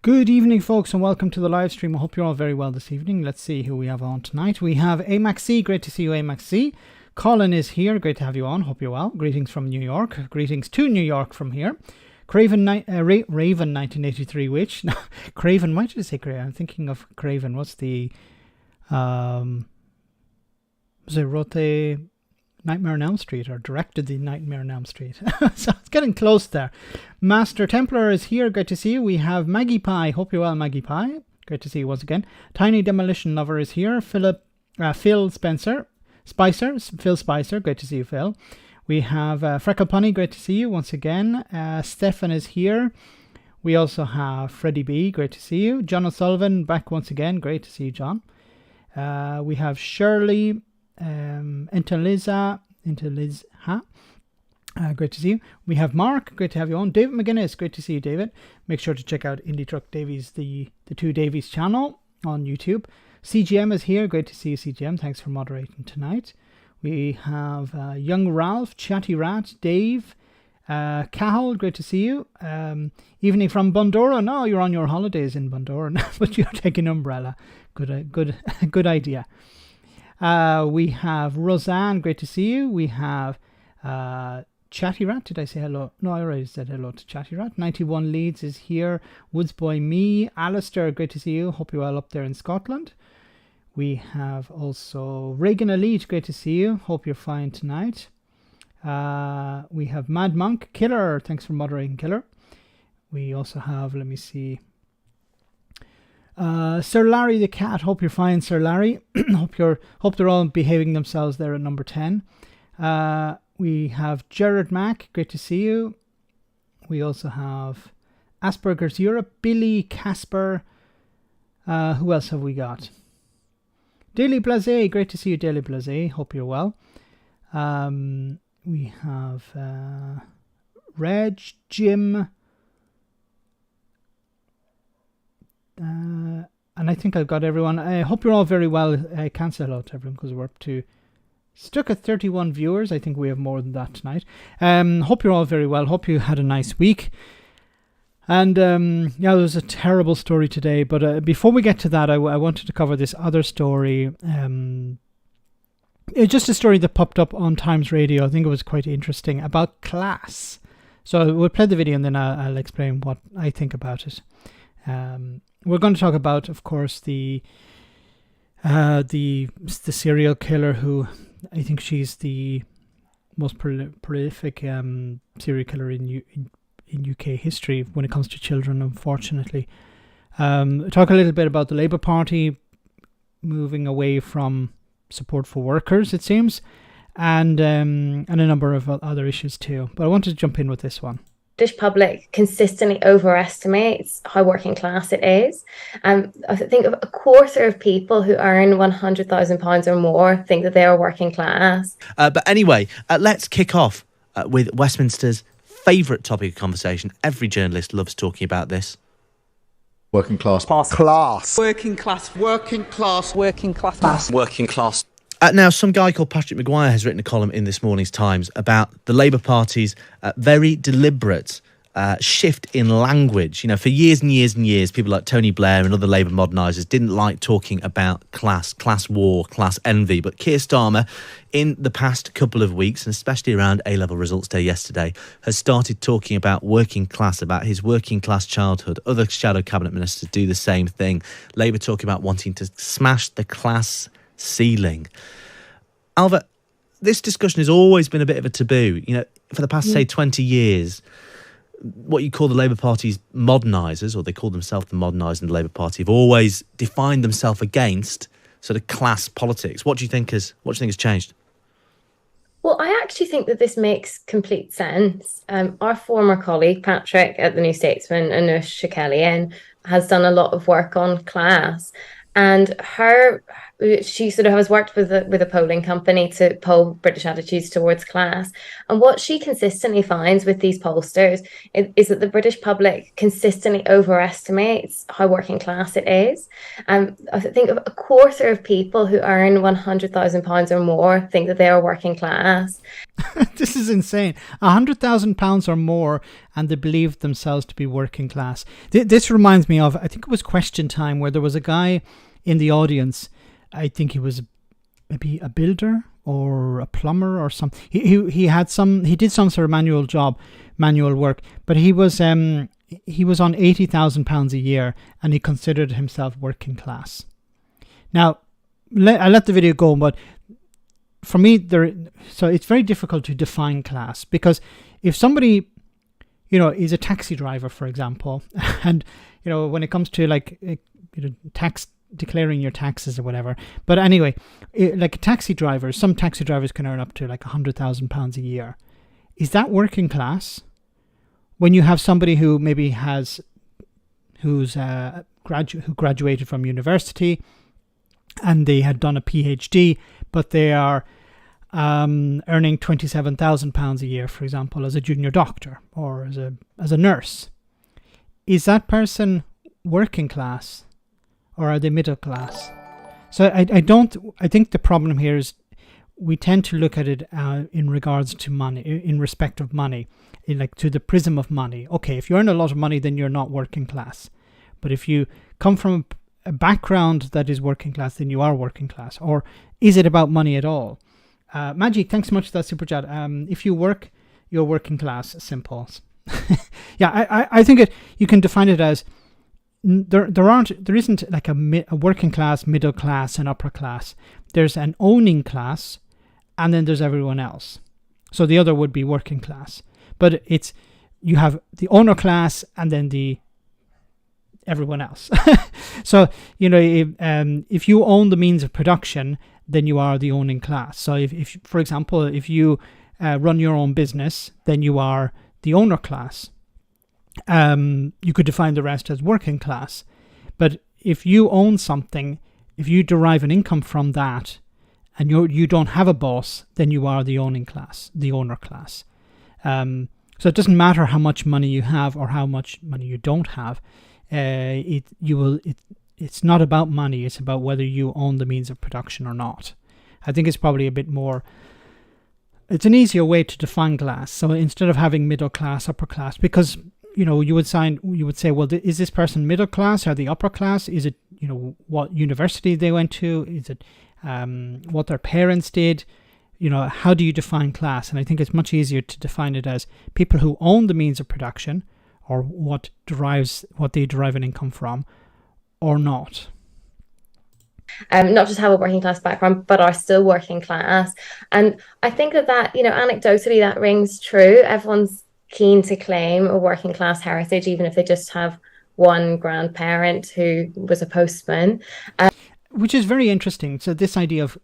Good evening, folks, and welcome to the live stream. I hope you're all very well this evening. Let's see who we have on tonight. We have Amax C. Great to see you, Amax C. Colin is here. Great to have you on. Hope you're well. Greetings from New York. Greetings to New York from here. Raven 1983 Witch. Craven. Why did I say Craven? I'm thinking of Craven. What's the... was it wrote the Nightmare on Elm Street or directed the Nightmare on Elm Street? So it's getting close there. Master Templar is here. Great to see you. We have Maggie Pie. Hope you're well, Maggie Pie. Great to see you once again. Tiny Demolition Lover is here. Phil Spicer. Phil Spicer. Great to see you, Phil. We have Freckle Punny. Great to see you once again. Stefan is here. We also have Freddie B. Great to see you. John O'Sullivan back once again. Great to see you, John. We have Shirley. Interliza. Great to see you. We have Mark. Great to have you on. David McGuinness. Great to see you, David. Make sure to check out Indie Truck Davies, the two Davies channel on YouTube. CGM is here. Great to see you, CGM. Thanks for moderating tonight. We have Young Ralph, Chatty Rat, Dave, Cahill. Great to see you. Evening from Bundora. No, you're on your holidays in Bundora, but you're taking umbrella. Good idea. We have Roseanne. Great to see you. We have Chatty Rat. Did I say hello? No, I already said hello to Chatty Rat. 91 Leeds is here. Woods Boy Me. Alistair, great to see you. Hope you're well up there in Scotland. We have also Reagan Elite. Great to see you. Hope you're fine tonight. We have Mad Monk. Killer. Thanks for moderating, Killer. We also have, let me see, Sir Larry the Cat. Hope you're fine, Sir Larry. hope they're all behaving themselves there at number 10. We have Jared Mack. Great to see you. We also have Asperger's Europe. Billy Casper. Who else have we got? Daily Blase. Great to see you, Daily Blase. Hope you're well. We have Reg, Jim. And I think I've got everyone. I hope you're all very well. I can't say hello to everyone because we're up to stuck at 31 viewers. I think we have more than that tonight. Hope you're all very well. Hope you had a nice week. And yeah, there was a terrible story today. But before we get to that, I wanted to cover this other story. It's just a story that popped up on Times Radio. I think it was quite interesting about class. So we'll play the video and then I'll explain what I think about it. We're going to talk about, of course, the serial killer who I think she's the most prolific serial killer in UK history when it comes to children, unfortunately. Talk a little bit about the Labour Party moving away from support for workers, it seems, and a number of other issues too. But I wanted to jump in with this one. British public consistently overestimates how working class it is. I think a quarter of people who earn £100,000 or more think that they are working class. But anyway, let's kick off with Westminster's favourite topic of conversation. Every journalist loves talking about this. Working class. Class. Working class. Working class. Working class. Working class. Now, some guy called Patrick Maguire has written a column in this morning's Times about the Labour Party's very deliberate shift in language. You know, for years and years and years, people like Tony Blair and other Labour modernisers didn't like talking about class war, class envy. But Keir Starmer, in the past couple of weeks, and especially around A-level results day yesterday, has started talking about working class, about his working class childhood. Other shadow cabinet ministers do the same thing. Labour talking about wanting to smash the class ceiling. Alva, this discussion has always been a bit of a taboo. You know, for the past, say, 20 years, what you call the Labour Party's modernisers, or they call themselves the modernisers in the Labour Party, have always defined themselves against sort of class politics. What do you think has changed? Well, I actually think that this makes complete sense. Our former colleague, Patrick, at the New Statesman, Anoosh Shakelian, has done a lot of work on class. And her she sort of has worked with a polling company to poll British attitudes towards class. And what she consistently finds with these pollsters is that the British public consistently overestimates how working class it is. I think a quarter of people who earn £100,000 or more think that they are working class. This is insane. £100,000 or more, and they believe themselves to be working class. This reminds me of, I think it was Question Time, where there was a guy in the audience. I think he was maybe a builder or a plumber or something. He did some sort of manual work, but he was on £80,000 a year, and he considered himself working class. Now, I let the video go, but for me, so it's very difficult to define class, because if somebody, is a taxi driver, for example, and when it comes to tax, declaring your taxes or whatever, but anyway, like a taxi driver, some taxi drivers can earn up to like £100,000 a year. Is that working class? When you have somebody who maybe who graduated from university, and they had done a PhD, but they are earning £27,000 a year, for example, as a junior doctor or as a nurse. Is that person working class, or are they middle class? So I think the problem here is we tend to look at it in regards to money, in respect of money, to the prism of money. Okay, if you earn a lot of money, then you're not working class. But if you come from a background that is working class, then you are working class. Or is it about money at all? Magic, thanks so much for that super chat. If you work, you're working class. Simple. Yeah, I think you can define it as there isn't like a working class, middle class, and upper class. There's an owning class, and then there's everyone else. So the other would be working class. But you have the owner class and then the everyone else. So, if you own the means of production, then you are the owning class. So if for example, if you run your own business, then you are the owner class. You could define the rest as working class. But if you own something, if you derive an income from that, and you don't have a boss, then you are the owning class, the owner class. So it doesn't matter how much money you have or how much money you don't have. It's not about money. It's about whether you own the means of production or not. I think it's probably a bit more. It's an easier way to define class. So instead of having middle class, upper class, because you would say, well, is this person middle class? Are they upper class? Is it what university they went to? Is it what their parents did? How do you define class? And I think it's much easier to define it as people who own the means of production, or what they derive an income from, or not. Not just have a working class background, but are still working class. And I think that anecdotally that rings true. Everyone's keen to claim a working class heritage, even if they just have one grandparent who was a postman. Which is very interesting. So this idea of,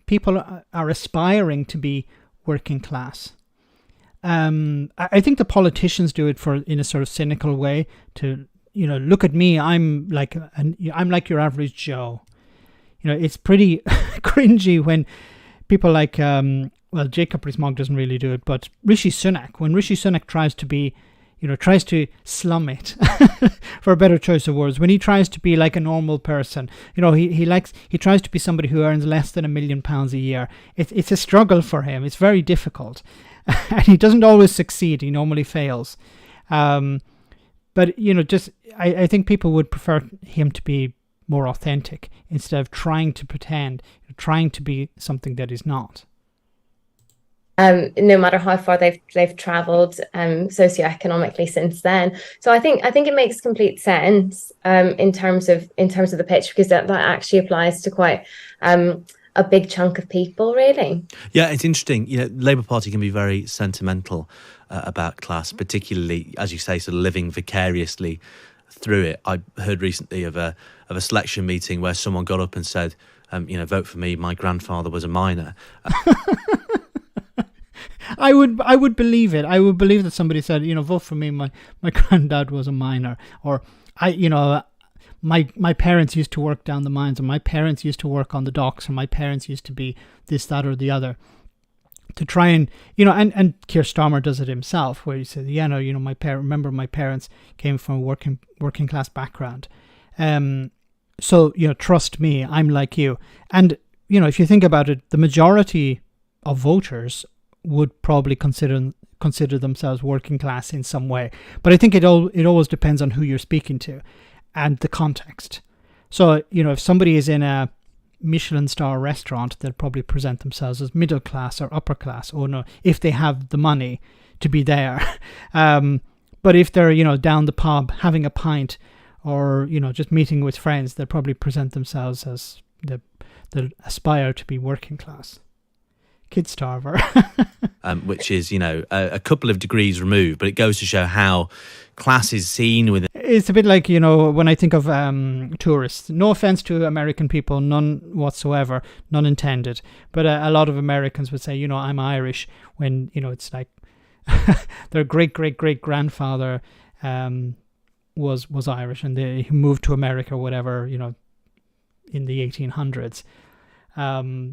people are aspiring to be working class. I think the politicians do it in a sort of cynical way to, look at me, I'm like your average Joe. It's pretty cringy when people like, Jacob Rees-Mogg doesn't really do it, but Rishi Sunak, when Rishi Sunak tries to slum it, for a better choice of words, when he tries to be like a normal person, he tries to be somebody who earns less than £1 million a year. It's a struggle for him. It's very difficult. And he doesn't always succeed. He normally fails. But, I think people would prefer him to be more authentic instead of trying to pretend, trying to be something that is not. No matter how far they've travelled socioeconomically since then. So I think it makes complete sense in terms of the pitch, because that actually applies to quite a big chunk of people, really. Yeah, it's interesting. Labour Party can be very sentimental about class, particularly, as you say, sort of living vicariously through it. I heard recently of a selection meeting where someone got up and said, vote for me, my grandfather was a miner. I would believe it. I would believe that somebody said, vote for me, my granddad was a miner, or my parents used to work down the mines, or my parents used to work on the docks, or my parents used to be this, that, or the other. To try and, and Keir Starmer does it himself, where he says, remember my parents came from a working class background. So, trust me, I'm like you. And, if you think about it, the majority of voters would probably consider themselves working class in some way. But I think it always depends on who you're speaking to and the context. So, if somebody is in a Michelin star restaurant, they'll probably present themselves as middle class or upper class, or no, if they have the money to be there. But if they're, down the pub having a pint, or, just meeting with friends, they'll probably present themselves as they'll aspire to be working class. Kid starver. Which is, a couple of degrees removed, but it goes to show how class is seen within. It's a bit like, when I think of tourists, no offense to American people, none whatsoever, none intended. But a lot of Americans would say, I'm Irish, when, it's like their great-great-great-grandfather was Irish, and he moved to America or whatever, in the 1800s.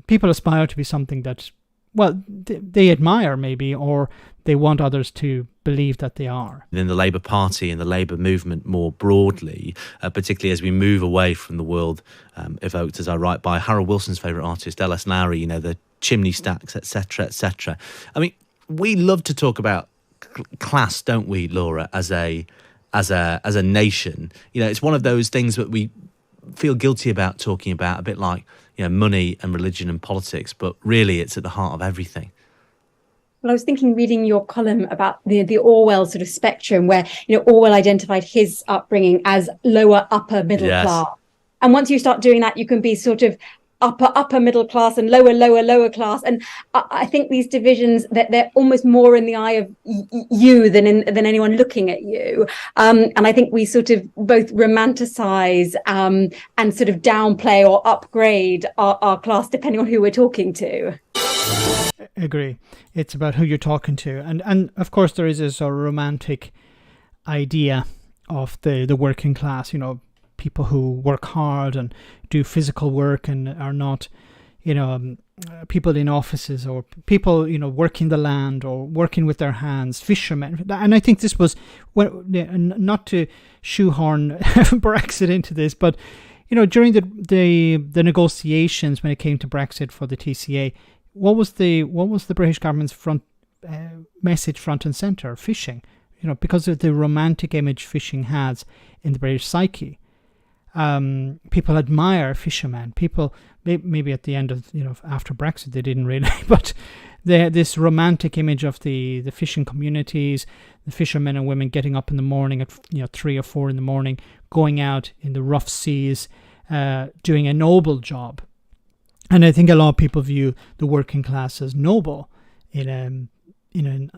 People aspire to be something that, well, they admire maybe, or they want others to believe that they are. Within the Labour Party and the Labour movement more broadly, particularly as we move away from the world evoked, as I write, by Harold Wilson's favourite artist, L.S. Lowry, the chimney stacks, etc., etc. I mean, we love to talk about class, don't we, Laura, as a nation? It's one of those things that we feel guilty about talking about, a bit like money and religion and politics, but really it's at the heart of everything. Well, I was thinking, reading your column about the Orwell sort of spectrum, where Orwell identified his upbringing as lower upper middle class, and once you start doing that, you can be sort of upper middle class and lower class. And I think these divisions, that they're almost more in the eye of you than anyone looking at you. And I think we sort of both romanticize and sort of downplay or upgrade our class depending on who we're talking to. Agree. It's about who you're talking to. And of course there is this sort of romantic idea of the working class, people who work hard and do physical work and are not, people in offices, or people, working the land or working with their hands, fishermen. And I think this was, not to shoehorn Brexit into this, but, during the negotiations when it came to Brexit for the TCA, what was the British government's message front and centre? Fishing, because of the romantic image fishing has in the British psyche. People admire fishermen. People, maybe at the end of, after Brexit, they didn't really, but this romantic image of the fishing communities, the fishermen and women getting up in the morning at 3 or 4 in the morning, going out in the rough seas, doing a noble job. And I think a lot of people view the working class as noble in a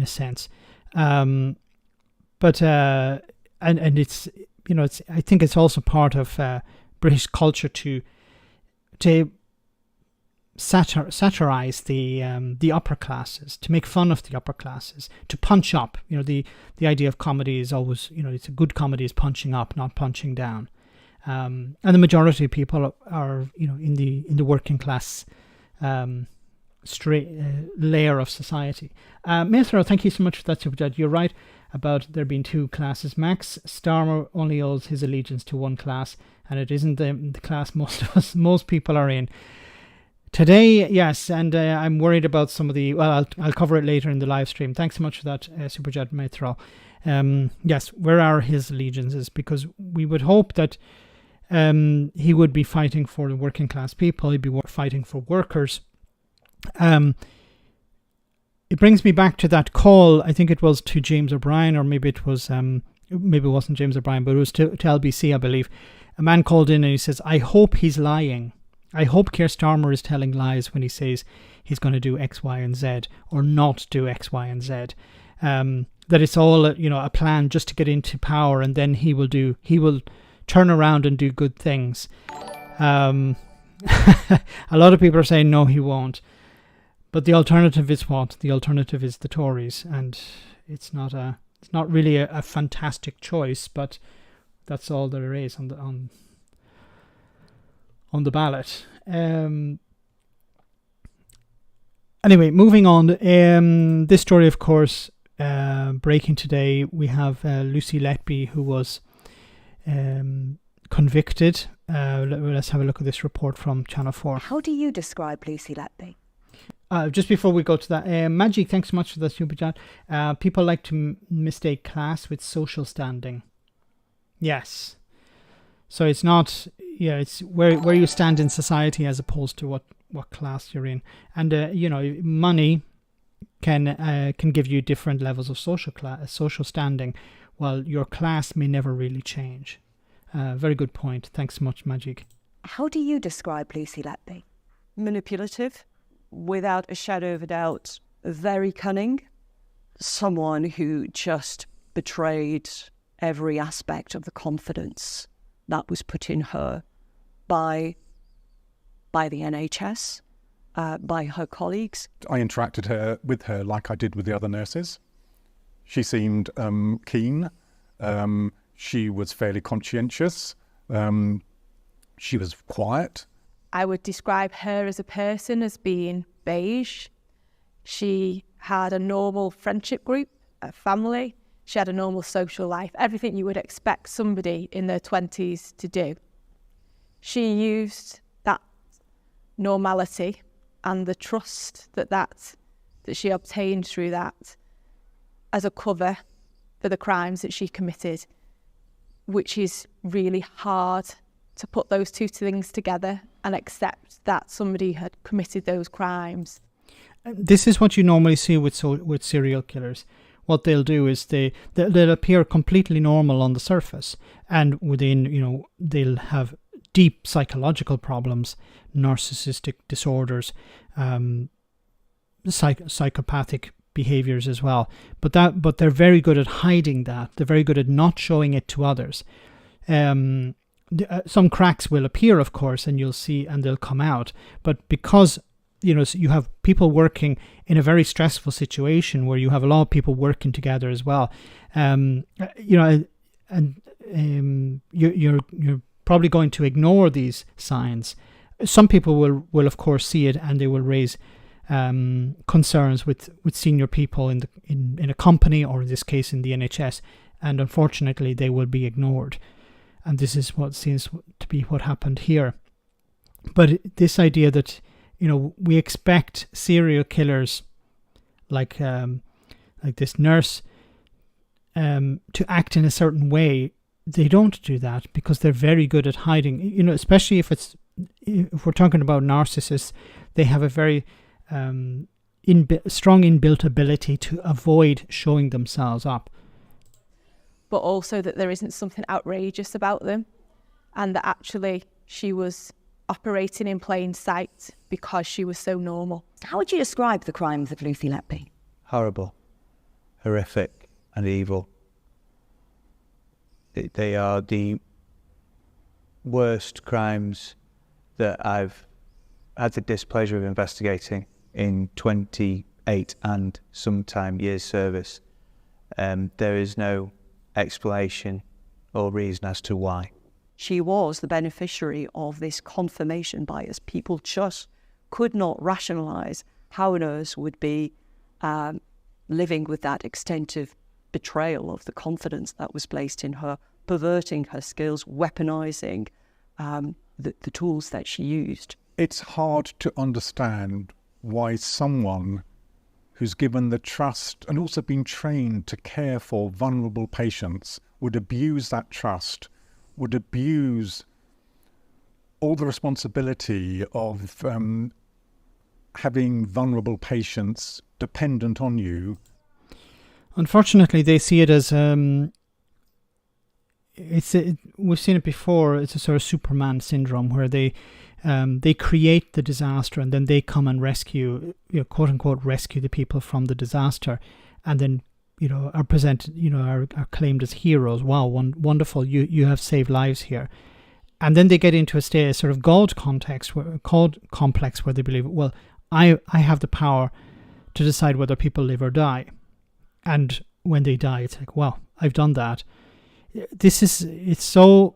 sense. But it's, it's, I think it's also part of British culture to satirize the upper classes, to make fun of the upper classes, to punch up. The idea of comedy is always, it's a good comedy is punching up, not punching down. And the majority of people are in the working class layer of society. Methro, thank you so much for that super chat. You're right about there being two classes. Max Starmer only owes his allegiance to one class, and it isn't the class most people are in today. Yes, and I'm worried about some of the. Well, I'll cover it later in the live stream. Thanks so much for that, super chat, Methro. Yes, where are his allegiances? Because we would hope that he would be fighting for the working class people. He'd be fighting for workers. It brings me back to that call. I think it was to James O'Brien, or maybe it was maybe it wasn't James O'Brien, but it was to LBC, I believe. A man called in and he says, "I hope he's lying. I hope Keir Starmer is telling lies when he says he's going to do X, Y, and Z, or not do X, Y, and Z. That it's all a plan just to get into power, and then he will turn around and do good things." A lot of people are saying no, he won't. But the alternative is what? The alternative is the Tories, and it's not really a fantastic choice. But That's all there is on the ballot. Anyway, moving on. This story, of course, breaking today. We have Lucy Letby, who was convicted. Let's have a look at this report from Channel 4. How do you describe Lucy Letby? Just before we go to that, Magic, thanks so much for the super chat. People like to mistake class with social standing. Yes. So it's not, it's where you stand in society as opposed to what class you're in. And, money can give you different levels of social standing, while your class may never really change. Very good point. Thanks so much, Magic. How do you describe Lucy Letby? Manipulative, without a shadow of a doubt, very cunning, someone who just betrayed every aspect of the confidence that was put in her by the NHS, by her colleagues. I interacted with her like I did with the other nurses. She seemed keen. She was fairly conscientious. She was quiet. I would describe her as a person as being beige. She had a normal friendship group, a family. She had a normal social life, everything you would expect somebody in their 20s to do. She used that normality and the trust that she obtained through that as a cover for the crimes that she committed, which is really hard to put those two things together and accept that somebody had committed those crimes. This is what you normally see with serial killers. What they'll do is they'll appear completely normal on the surface, and within, they'll have deep psychological problems, narcissistic disorders, psychopathic behaviors as well. But they're very good at hiding that. They're very good at not showing it to others. Some cracks will appear, of course, and you'll see, and they'll come out. But because you have people working in a very stressful situation where you have a lot of people working together as well, you're probably going to ignore these signs. Some people will of course see it, and they will raise concerns with senior people in a company, or in this case in the NHS, and unfortunately they will be ignored. And this is what seems to be what happened here. But this idea that we expect serial killers like this nurse to act in a certain way, they don't do that because they're very good at hiding. Especially if we're talking about narcissists, they have a very strong inbuilt ability to avoid showing themselves up. But also that there isn't something outrageous about them, and that actually she was operating in plain sight because she was so normal. How would you describe the crimes of Lucy Letby? Horrible, horrific and evil. They are the worst crimes that I've had the displeasure of investigating in 28 and sometime years service. There is no explanation or reason as to why. She was the beneficiary of this confirmation bias. People just could not rationalise how a nurse would be living with that extent of betrayal of the confidence that was placed in her, perverting her skills, weaponising the tools that she used. It's hard to understand why someone who's given the trust and also been trained to care for vulnerable patients would abuse that trust, would abuse all the responsibility of having vulnerable patients dependent on you. Unfortunately, they see it as we've seen it before. It's a sort of Superman syndrome where they create the disaster and then they come and rescue, quote unquote, rescue the people from the disaster, and then are presented, are claimed as heroes. Wow, wonderful! You have saved lives here, and then they get into a sort of God complex where they believe, well, I have the power to decide whether people live or die, and when they die, it's like, well, I've done that. it's so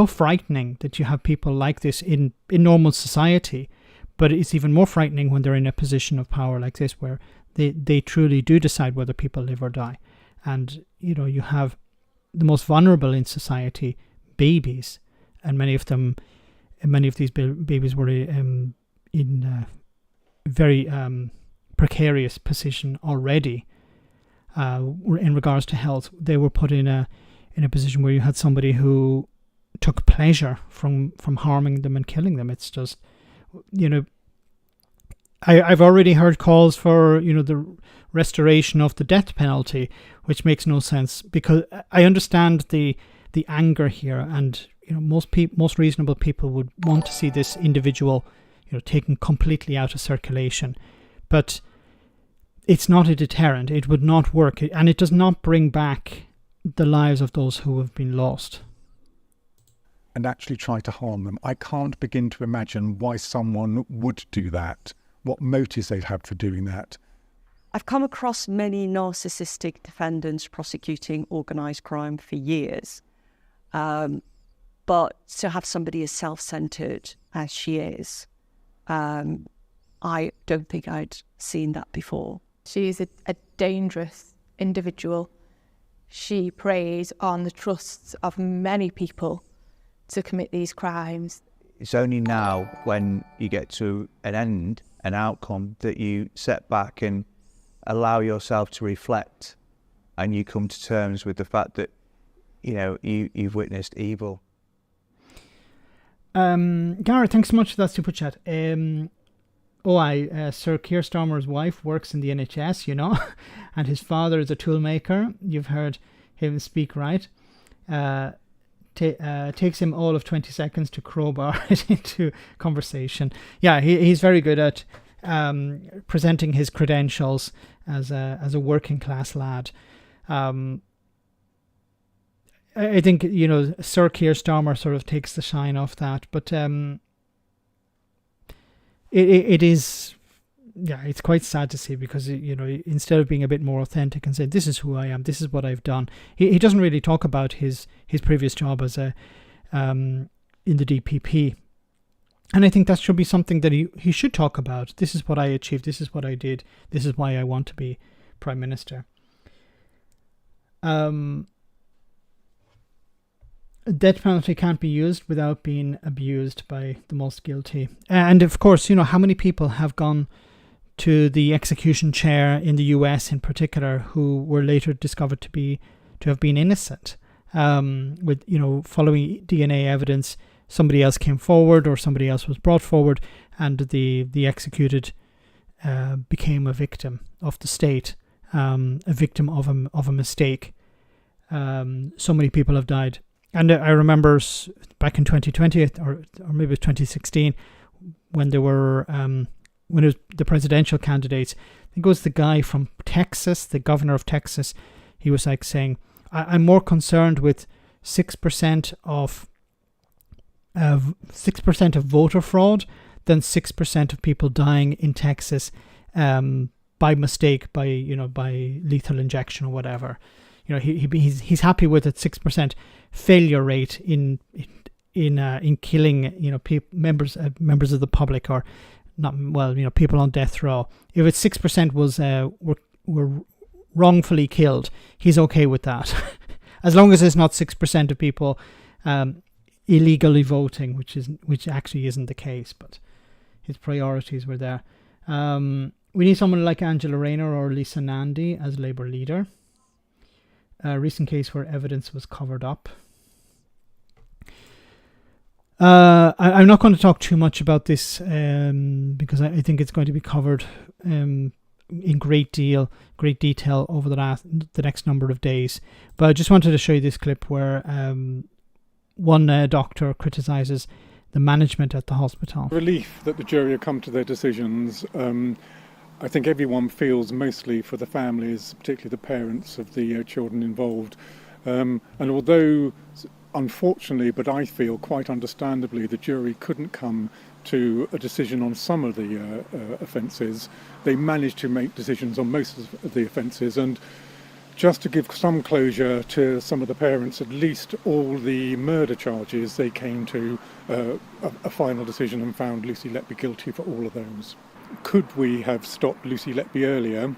frightening that you have people like this in normal society, but it's even more frightening when they're in a position of power like this, where they truly do decide whether people live or die. And you have the most vulnerable in society, babies, and many of these babies were in very precarious position already in regards to health. They were put in a position where you had somebody who took pleasure from harming them and killing them. It's just, I've already heard calls for the restoration of the death penalty, which makes no sense, because I understand the anger here, and most reasonable people would want to see this individual taken completely out of circulation, but it's not a deterrent. It would not work, and it does not bring back the lives of those who have been lost. And actually try to harm them. I can't begin to imagine why someone would do that, what motives they'd have for doing that. I've come across many narcissistic defendants prosecuting organised crime for years. But to have somebody as self-centred as she is, I don't think I'd seen that before. She is a dangerous individual. She preys on the trusts of many people to commit these crimes. It's only now, when you get to an outcome, that you set back and allow yourself to reflect, and you come to terms with the fact that you've witnessed evil. Gareth, thanks so much for that super chat. Sir Keir Starmer's wife works in the NHS, and his father is a toolmaker. You've heard him speak, right? Takes him all of 20 seconds to crowbar it into conversation. Yeah, he's very good at presenting his credentials as a working class lad. I think Sir Keir Starmer sort of takes the shine off that, but it is, it's quite sad to see, because instead of being a bit more authentic and saying this is who I am, this is what I've done, he doesn't really talk about his previous job as in the DPP, and I think that should be something that he should talk about. This is what I achieved, this is what I did, this is why I want to be Prime Minister. A death penalty can't be used without being abused by the most guilty. And of course, how many people have gone to the execution chair in the US in particular, who were later discovered to have been innocent. With following DNA evidence, somebody else came forward, or somebody else was brought forward, and the executed became a victim of the state, a victim of a mistake. So many people have died. And I remember back in 2020, or maybe it was 2016, when there were when it was the presidential candidates. I think it was the guy from Texas, the governor of Texas. He was like saying, "I'm more concerned with 6% of voter fraud than 6% of people dying in Texas by mistake, by lethal injection or whatever." He's happy with a 6% failure rate in killing members of the public, or not, people on death row. If it's 6% were wrongfully killed, he's okay with that, as long as it's not 6% of people illegally voting, which actually isn't the case. But his priorities were there. We need someone like Angela Rayner or Lisa Nandy as Labour leader. A recent case where evidence was covered up. I'm not going to talk too much about this because I think it's going to be covered in great detail over the next number of days. But I just wanted to show you this clip where one doctor criticises the management at the hospital. Relief that the jury have come to their decisions. I think everyone feels, mostly for the families, particularly the parents of the children involved. And although, unfortunately, but I feel quite understandably, the jury couldn't come to a decision on some of the offences, they managed to make decisions on most of the offences. And just to give some closure to some of the parents, at least all the murder charges, they came to a final decision and found Lucy Letby guilty for all of those. Could we have stopped Lucy Letby earlier?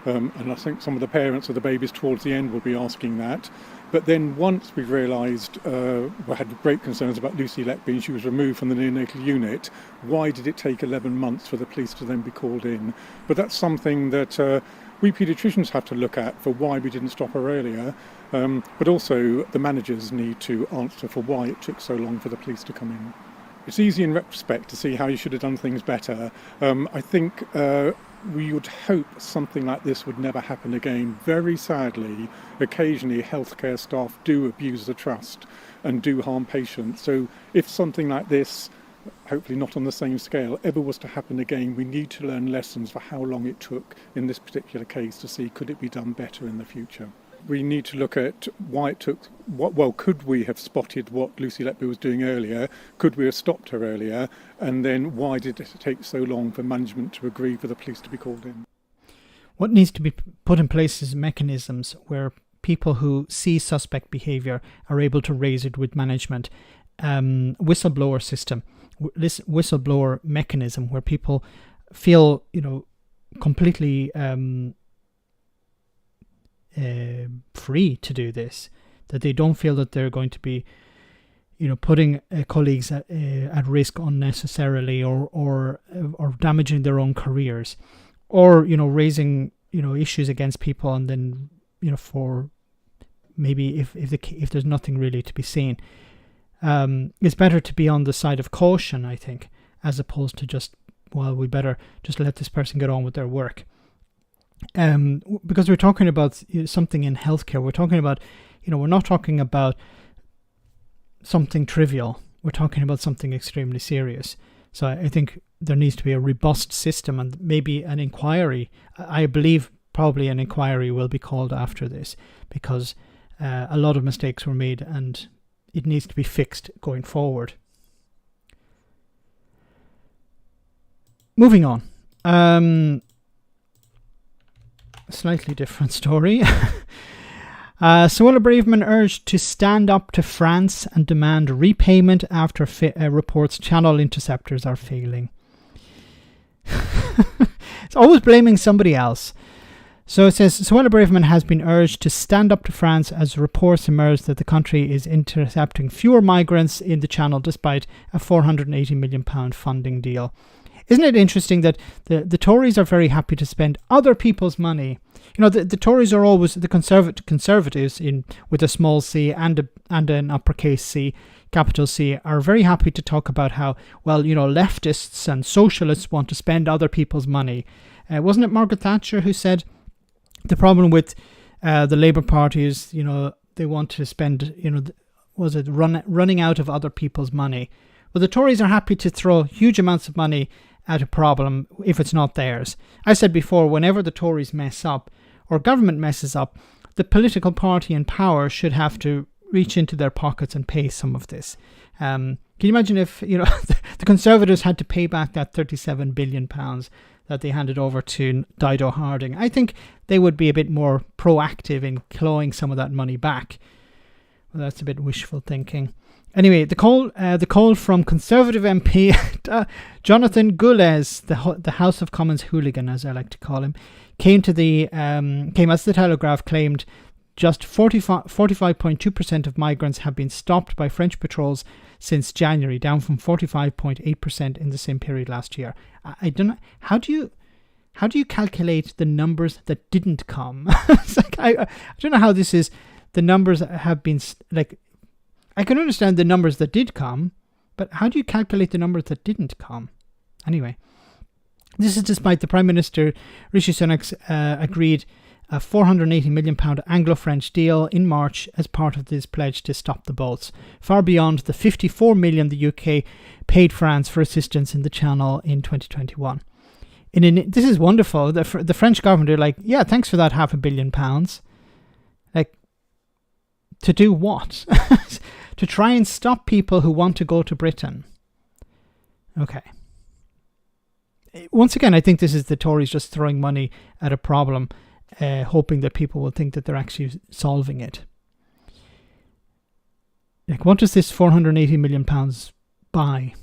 And I think some of the parents of the babies towards the end will be asking that. But then once we realised, we had great concerns about Lucy Letby and she was removed from the neonatal unit, why did it take 11 months for the police to then be called in? But that's something that we paediatricians have to look at for why we didn't stop her earlier. But also the managers need to answer for why it took so long for the police to come in. It's easy in retrospect to see how you should have done things better. I think we would hope something like this would never happen again. Very sadly, occasionally healthcare staff do abuse the trust and do harm patients. So if something like this, hopefully not on the same scale, ever was to happen again, we need to learn lessons for how long it took in this particular case to see could it be done better in the future. We need to look at why it took, could we have spotted what Lucy Letby was doing earlier? Could we have stopped her earlier? And then why did it take so long for management to agree for the police to be called in? What needs to be put in place is mechanisms where people who see suspect behaviour are able to raise it with management. Whistleblower system, this whistleblower mechanism where people feel, completely free to do this, that they don't feel that they're going to be putting colleagues at risk unnecessarily or damaging their own careers, or raising issues against people, and then for maybe if there's nothing really to be seen, it's better to be on the side of caution, I think, as opposed to just, we better just let this person get on with their work. Because we're talking about something in healthcare. We're talking about, we're not talking about something trivial. We're talking about something extremely serious. So I think there needs to be a robust system and maybe an inquiry. I believe probably an inquiry will be called after this, because a lot of mistakes were made and it needs to be fixed going forward. Moving on. Slightly different story. Suella Braverman urged to stand up to France and demand repayment after reports channel interceptors are failing. It's always blaming somebody else. So it says, Suella Braverman has been urged to stand up to France as reports emerge that the country is intercepting fewer migrants in the channel despite a £480 million funding deal. Isn't it interesting that the Tories are very happy to spend other people's money? The Tories are always the conservatives with a small c and an uppercase C, capital C, are very happy to talk about how, leftists and socialists want to spend other people's money. Wasn't it Margaret Thatcher who said the problem with the Labour Party is, they want to spend, running out of other people's money? Well, the Tories are happy to throw huge amounts of money at a problem if it's not theirs. I said before, whenever the Tories mess up or government messes up, the political party in power should have to reach into their pockets and pay some of this. Can you imagine if the Conservatives had to pay back that £37 billion that they handed over to Dido Harding? I think they would be a bit more proactive in clawing some of that money back. Well, that's a bit wishful thinking. Anyway, the call from Conservative MP Jonathan Goules, the House of Commons hooligan, as I like to call him, came as the Telegraph claimed just 45.2% of migrants have been stopped by French patrols since January, down from 45.8% in the same period last year. I don't know, how do you calculate the numbers that didn't come? It's like, I don't know how this is. The numbers have been I can understand the numbers that did come, but how do you calculate the numbers that didn't come? Anyway, this is despite the Prime Minister Rishi Sunak's agreed a £480 million Anglo-French deal in March as part of this pledge to stop the boats, far beyond the £54 million the UK paid France for assistance in the Channel in 2021. This is wonderful. The French government are like, yeah, thanks for that £500 million. To do what? To try and stop people who want to go to Britain. Okay. Once again, I think this is the Tories just throwing money at a problem hoping that people will think that they're actually solving it. Like, what does this £480 million buy?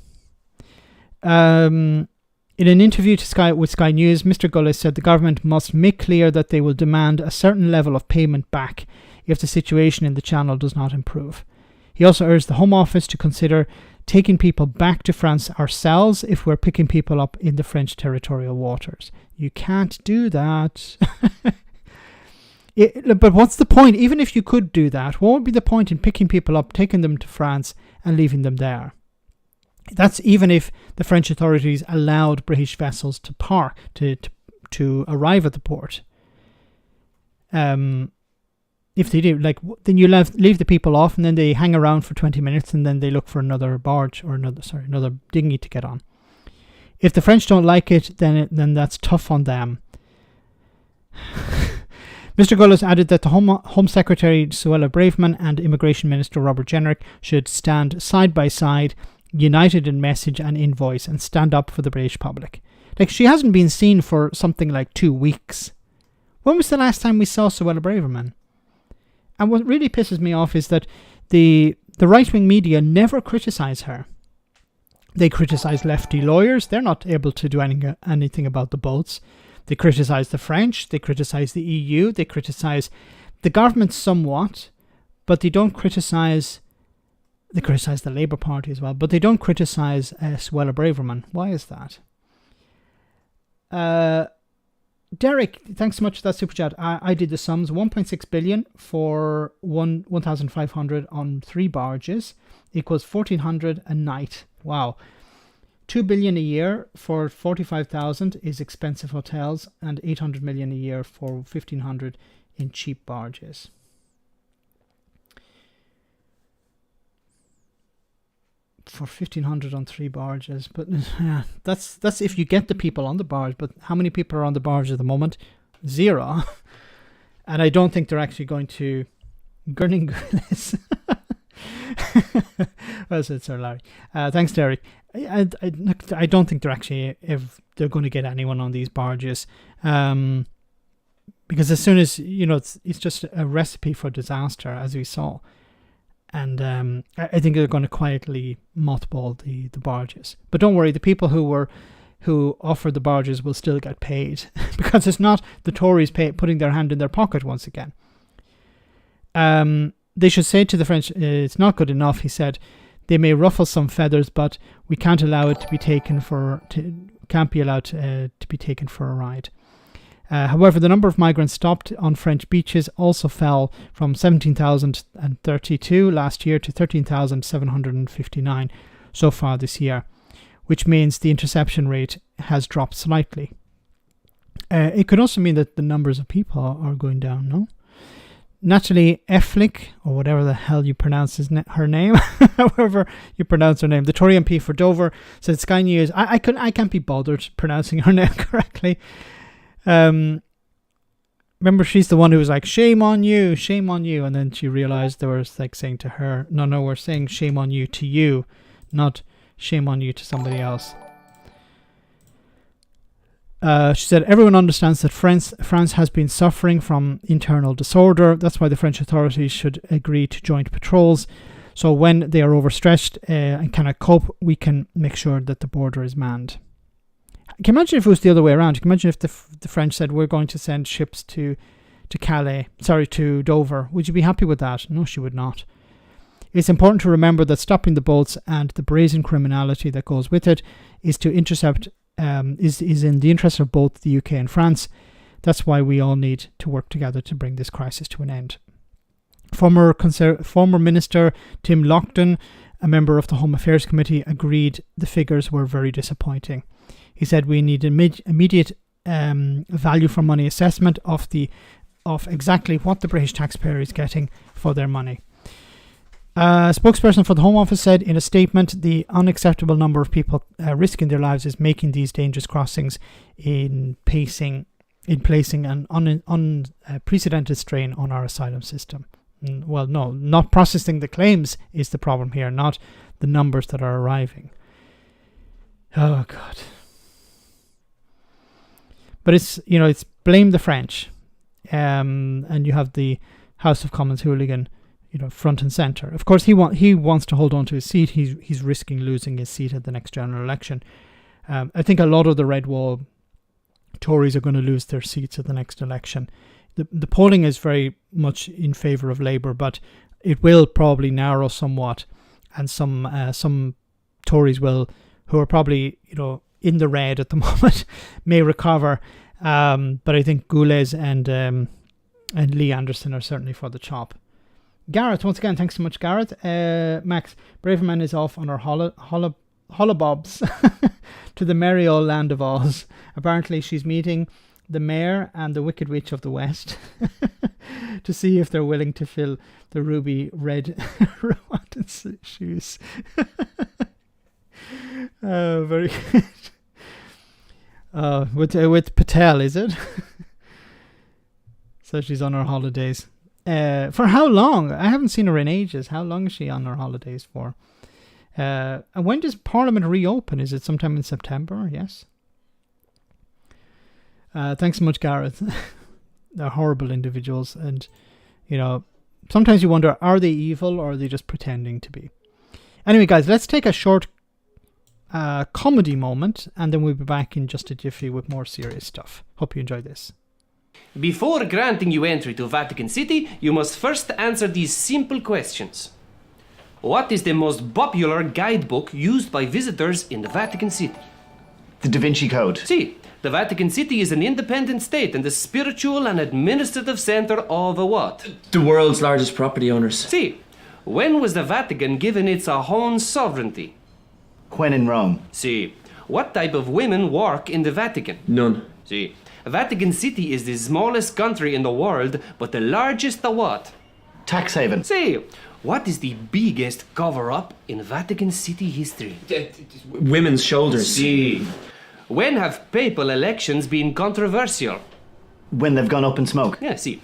In an interview with Sky News, Mr. Gullis said the government must make clear that they will demand a certain level of payment back if the situation in the Channel does not improve. He also urged the Home Office to consider taking people back to France ourselves if we're picking people up in the French territorial waters. You can't do that. But what's the point? Even if you could do that, what would be the point in picking people up, taking them to France and leaving them there? That's even if the French authorities allowed British vessels to park, to arrive at the port. If they do, then you leave the people off, and then they hang around for 20 minutes, and then they look for another barge or another dinghy to get on. If the French don't like it, then that's tough on them. Mr. Gullis added that the Home Secretary Suella Braverman and Immigration Minister Robert Jenrick should stand side by side, united in message and in voice, and stand up for the British public. She hasn't been seen for something like 2 weeks. When was the last time we saw Suella Braverman? And what really pisses me off is that the right-wing media never criticise her. They criticise lefty lawyers. They're not able to do anything about the boats. They criticise the French, they criticise the EU, they criticise the government somewhat, but they don't criticise... They criticise the Labour Party as well, but they don't criticise Suella Braverman. Why is that? Derek, thanks so much for that super chat. I did the sums. 1.6 billion for 1,500 on 3 barges equals 1,400 a night. Wow. 2 billion a year for 45,000 is expensive hotels, and 800 million a year for 1,500 in cheap barges. For 1,500 on 3 barges, but yeah, that's if you get the people on the barge. But how many people are on the barge at the moment? 0. And I don't think they're actually going to Gurning-Gullis. Well said, Sir Larry. Thanks, Derek. I don't think they're actually, if they're going to get anyone on these barges, because as soon as it's just a recipe for disaster, as we saw, and I think they're going to quietly mothball the barges. But don't worry, the people who offered the barges will still get paid, because it's not the Tories putting their hand in their pocket once again. They should say to the French, it's not good enough, he said. They may ruffle some feathers, but we can't allow it to be taken for a ride. However, the number of migrants stopped on French beaches also fell from 17,032 last year to 13,759 so far this year, which means the interception rate has dropped slightly. It could also mean that the numbers of people are going down, no? Natalie Efflick, or whatever the hell you pronounce her name, however you pronounce her name, the Tory MP for Dover, said Sky News, I can't be bothered pronouncing her name correctly. Remember, she's the one who was like, shame on you, and then she realized they were like saying to her, no, we're saying shame on you to you, not shame on you to somebody else. She said, everyone understands that France has been suffering from internal disorder. That's why the French authorities should agree to joint patrols. So when they are overstretched and cannot cope, we can make sure that the border is manned. Can you imagine if it was the other way around? Can you imagine if the French said, we're going to send ships to Dover? Would you be happy with that? No, she would not. It's important to remember that stopping the boats and the brazen criminality that goes with it is to intercept is in the interest of both the UK and France. That's why we all need to work together to bring this crisis to an end. Former Minister Tim Loughlin, a member of the Home Affairs Committee, agreed the figures were very disappointing. He said we need immediate value for money assessment of exactly what the British taxpayer is getting for their money. A spokesperson for the Home Office said in a statement, the unacceptable number of people risking their lives is making these dangerous crossings in placing an unprecedented strain on our asylum system. Well, no, not processing the claims is the problem here, not the numbers that are arriving. Oh, God. But it's blame the French. and you have the House of Commons hooligan, front and centre. Of course, he wants to hold on to his seat. He's risking losing his seat at the next general election. I think a lot of the red wall Tories are going to lose their seats at the next election. The polling is very much in favour of Labour, but it will probably narrow somewhat, and some Tories who are probably in the red at the moment may recover. But I think Goulet and Lee Anderson are certainly for the chop. Gareth, once again, thanks so much, Gareth. Max, Braverman is off on her hollabobs to the merry old land of Oz. Apparently she's meeting the mayor and the Wicked Witch of the West to see if they're willing to fill the ruby red shoes. Very good. With Patel, is it? So she's on her holidays. For how long? I haven't seen her in ages. How long is she on her holidays for? And when does Parliament reopen? Is it sometime in September? Yes. Thanks so much, Gareth. They're horrible individuals, and sometimes you wonder, are they evil or are they just pretending to be? Anyway, guys, let's take a short comedy moment, and then we'll be back in just a jiffy with more serious stuff. Hope you enjoy this. Before granting you entry to Vatican City, you must first answer these simple questions. What is the most popular guidebook used by visitors in the Vatican City? The Da Vinci Code. See, the Vatican City is an independent state and the spiritual and administrative center of a what? The world's largest property owners. See, when was the Vatican given its own sovereignty? When in Rome. See, what type of women work in the Vatican? None. See, Vatican City is the smallest country in the world, but the largest the what? Tax haven. See, what is the biggest cover-up in Vatican City history? Women's shoulders. See, when have papal elections been controversial? When they've gone up in smoke. Yeah, see.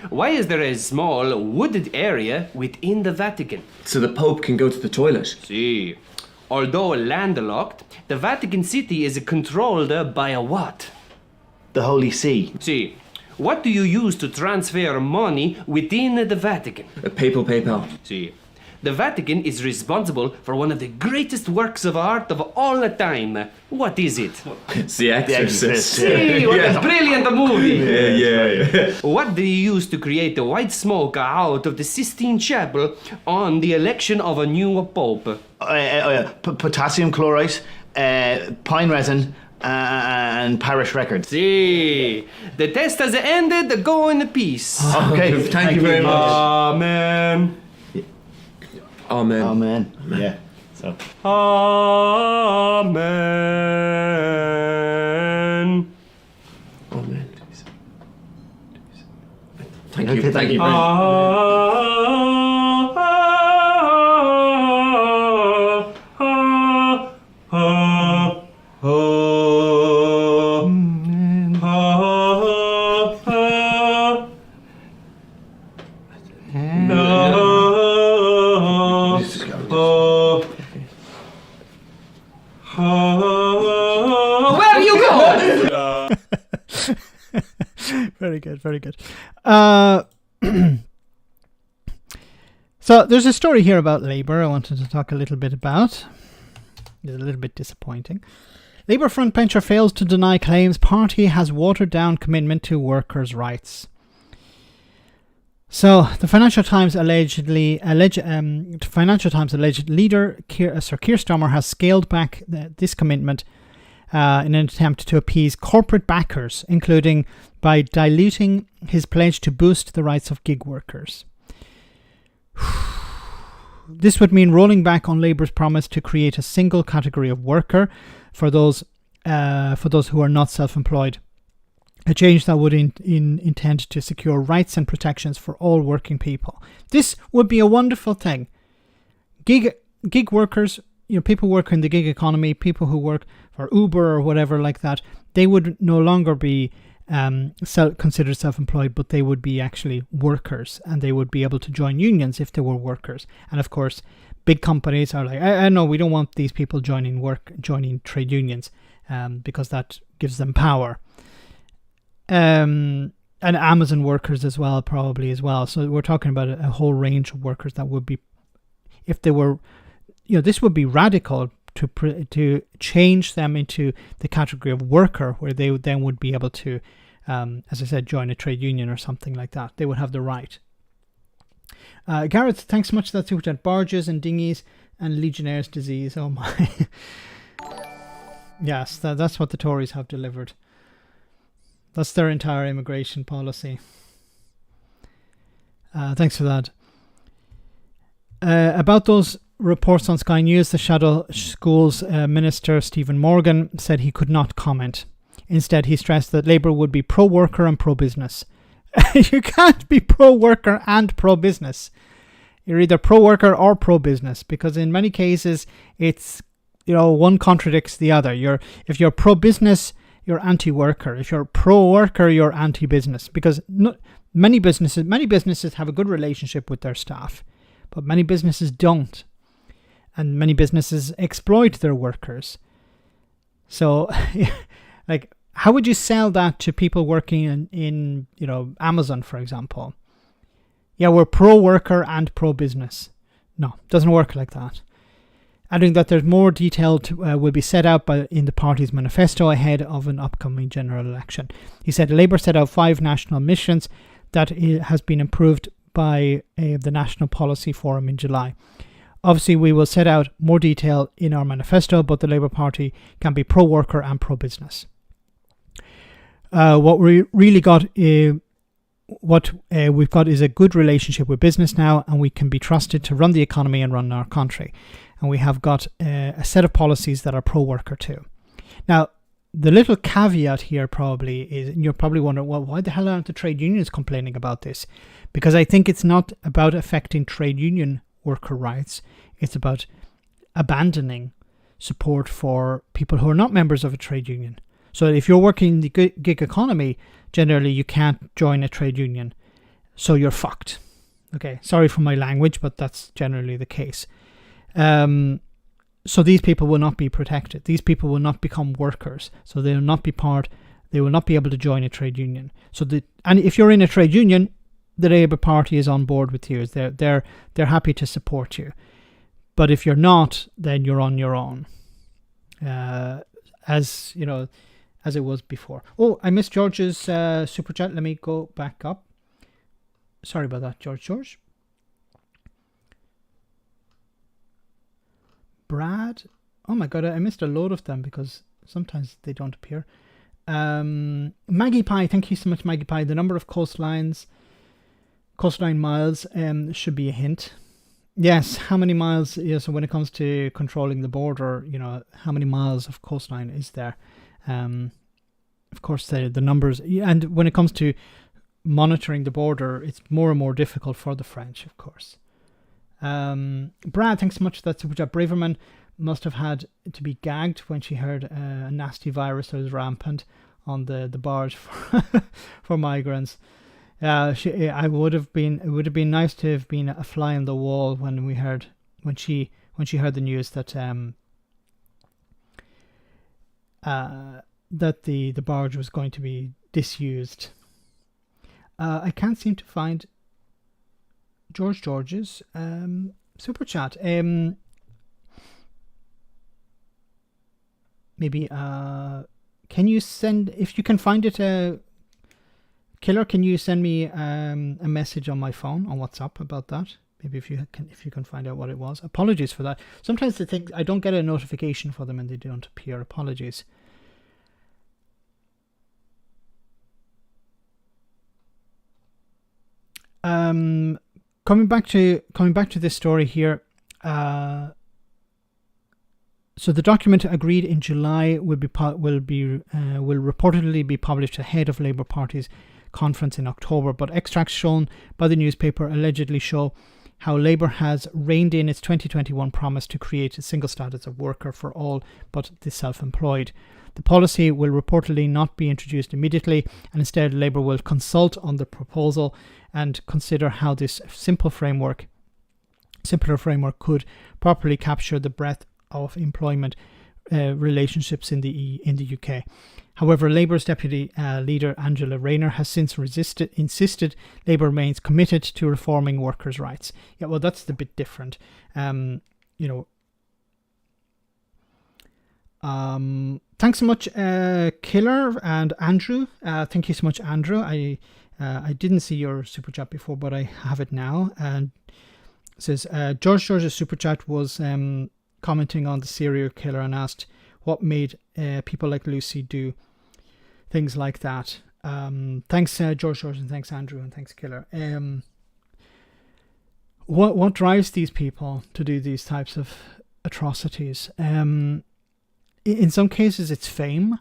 Why is there a small wooded area within the Vatican? So the Pope can go to the toilet. See. Although landlocked, the Vatican City is controlled by a what? The Holy See. See. What do you use to transfer money within the Vatican? A papal PayPal. See. The Vatican is responsible for one of the greatest works of art of all time. What is it? It's The Exorcist. See, what a brilliant movie! Yeah. What do you use to create the white smoke out of the Sistine Chapel on the election of a new pope? Potassium chloride, pine resin, and parish records. See, the test has ended. Go in peace. Okay, thank you very much. Amen. Amen. Amen. Yeah. So. Amen. Amen. Thank you. Thank you. Where are you going? Very good, very good. So there's a story here about Labour I wanted to talk a little bit about. It's a little bit disappointing. Labour frontbencher fails to deny claims party has watered down commitment to workers' rights. So the Financial Times alleged leader Sir Keir Starmer has scaled back this commitment in an attempt to appease corporate backers, including by diluting his pledge to boost the rights of gig workers. This would mean rolling back on Labour's promise to create a single category of worker for those who are not self-employed. A change that would intend to secure rights and protections for all working people. This would be a wonderful thing. Gig workers, people work in the gig economy, people who work for Uber or whatever like that, they would no longer be considered self-employed, but they would be actually workers, and they would be able to join unions if they were workers. And of course, big companies are like, I know we don't want these people joining trade unions, because that gives them power. and Amazon workers as well, probably as well. So we're talking about a whole range of workers that would be, if they were, this would be radical to change them into the category of worker, where they then would be able to, as I said, join a trade union or something like that. They would have the right. Gareth, thanks so much for that super chat. Barges and dinghies and Legionnaire's disease. Oh my. Yes, that's what the Tories have delivered. That's their entire immigration policy. Thanks for that. About those reports on Sky News, the Shadow Schools Minister Stephen Morgan said he could not comment. Instead, he stressed that Labour would be pro-worker and pro-business. You can't be pro-worker and pro-business. You're either pro-worker or pro-business, because in many cases it's, one contradicts the other. If you're pro-business, you're anti-worker. If you're pro-worker, you're anti-business, because many businesses have a good relationship with their staff, but many businesses don't, and many businesses exploit their workers. So, like, how would you sell that to people working in Amazon, for example? Yeah, we're pro-worker and pro-business. No, doesn't work like that. Adding that there's more detail will be set out in the party's manifesto ahead of an upcoming general election. He said Labour set out 5 national missions that has been approved by the National Policy Forum in July. Obviously, we will set out more detail in our manifesto, but the Labour Party can be pro-worker and pro-business. What we really got, what we've got is a good relationship with business now, and we can be trusted to run the economy and run our country. And we have got a set of policies that are pro-worker too. Now, the little caveat here probably is, and you're probably wondering, well, why the hell aren't the trade unions complaining about this? Because I think it's not about affecting trade union worker rights. It's about abandoning support for people who are not members of a trade union. So if you're working in the gig economy, generally you can't join a trade union. So you're fucked. Okay, sorry for my language, but that's generally the case. So these people will not be protected. These people will not become workers. So they will not be able to join a trade union. And if you're in a trade union, the Labour Party is on board with you. They're happy to support you. But if you're not, then you're on your own. As it was before. Oh, I missed George's super chat. Let me go back up. Sorry about that, George. Brad. Oh my god, I missed a load of them because sometimes they don't appear. Maggie Pie, thank you so much, Maggie Pie. The number of coastline miles should be a hint. Yes, how many miles? So when it comes to controlling the border, how many miles of coastline is there? Of course, the numbers, and when it comes to monitoring the border, it's more and more difficult for the French, of course. Brad, thanks so much for that super chat. Braverman must have had to be gagged when she heard a nasty virus that was rampant on the barge for migrants. It would have been nice to have been a fly on the wall when she heard the news that that the barge was going to be disused. I can't seem to find George's super chat. Maybe can you send, if you can find it, Killer, can you send me a message on my phone on WhatsApp about that? Maybe if you can find out what it was. Apologies for that. Sometimes they think I don't get a notification for them and they don't appear. Apologies. Coming back to this story here. So the document agreed in July will reportedly be published ahead of Labour Party's conference in October. But extracts shown by the newspaper allegedly show how Labour has reined in its 2021 promise to create a single status of worker for all but the self-employed. The policy will reportedly not be introduced immediately, and instead Labour will consult on the proposal and consider how this simpler framework could properly capture the breadth of employment relationships in the UK. However, Labour's deputy leader Angela Rayner has since insisted Labour remains committed to reforming workers' rights. Yeah, well, that's a bit different. Thanks so much, Killer and Andrew. Thank you so much, Andrew. I didn't see your super chat before, but I have it now. And it says George's super chat was commenting on the serial killer and asked what made people like Lucy do things like that. Thanks, George, and thanks, Andrew, and thanks, Killer. What drives these people to do these types of atrocities? In some cases, it's fame.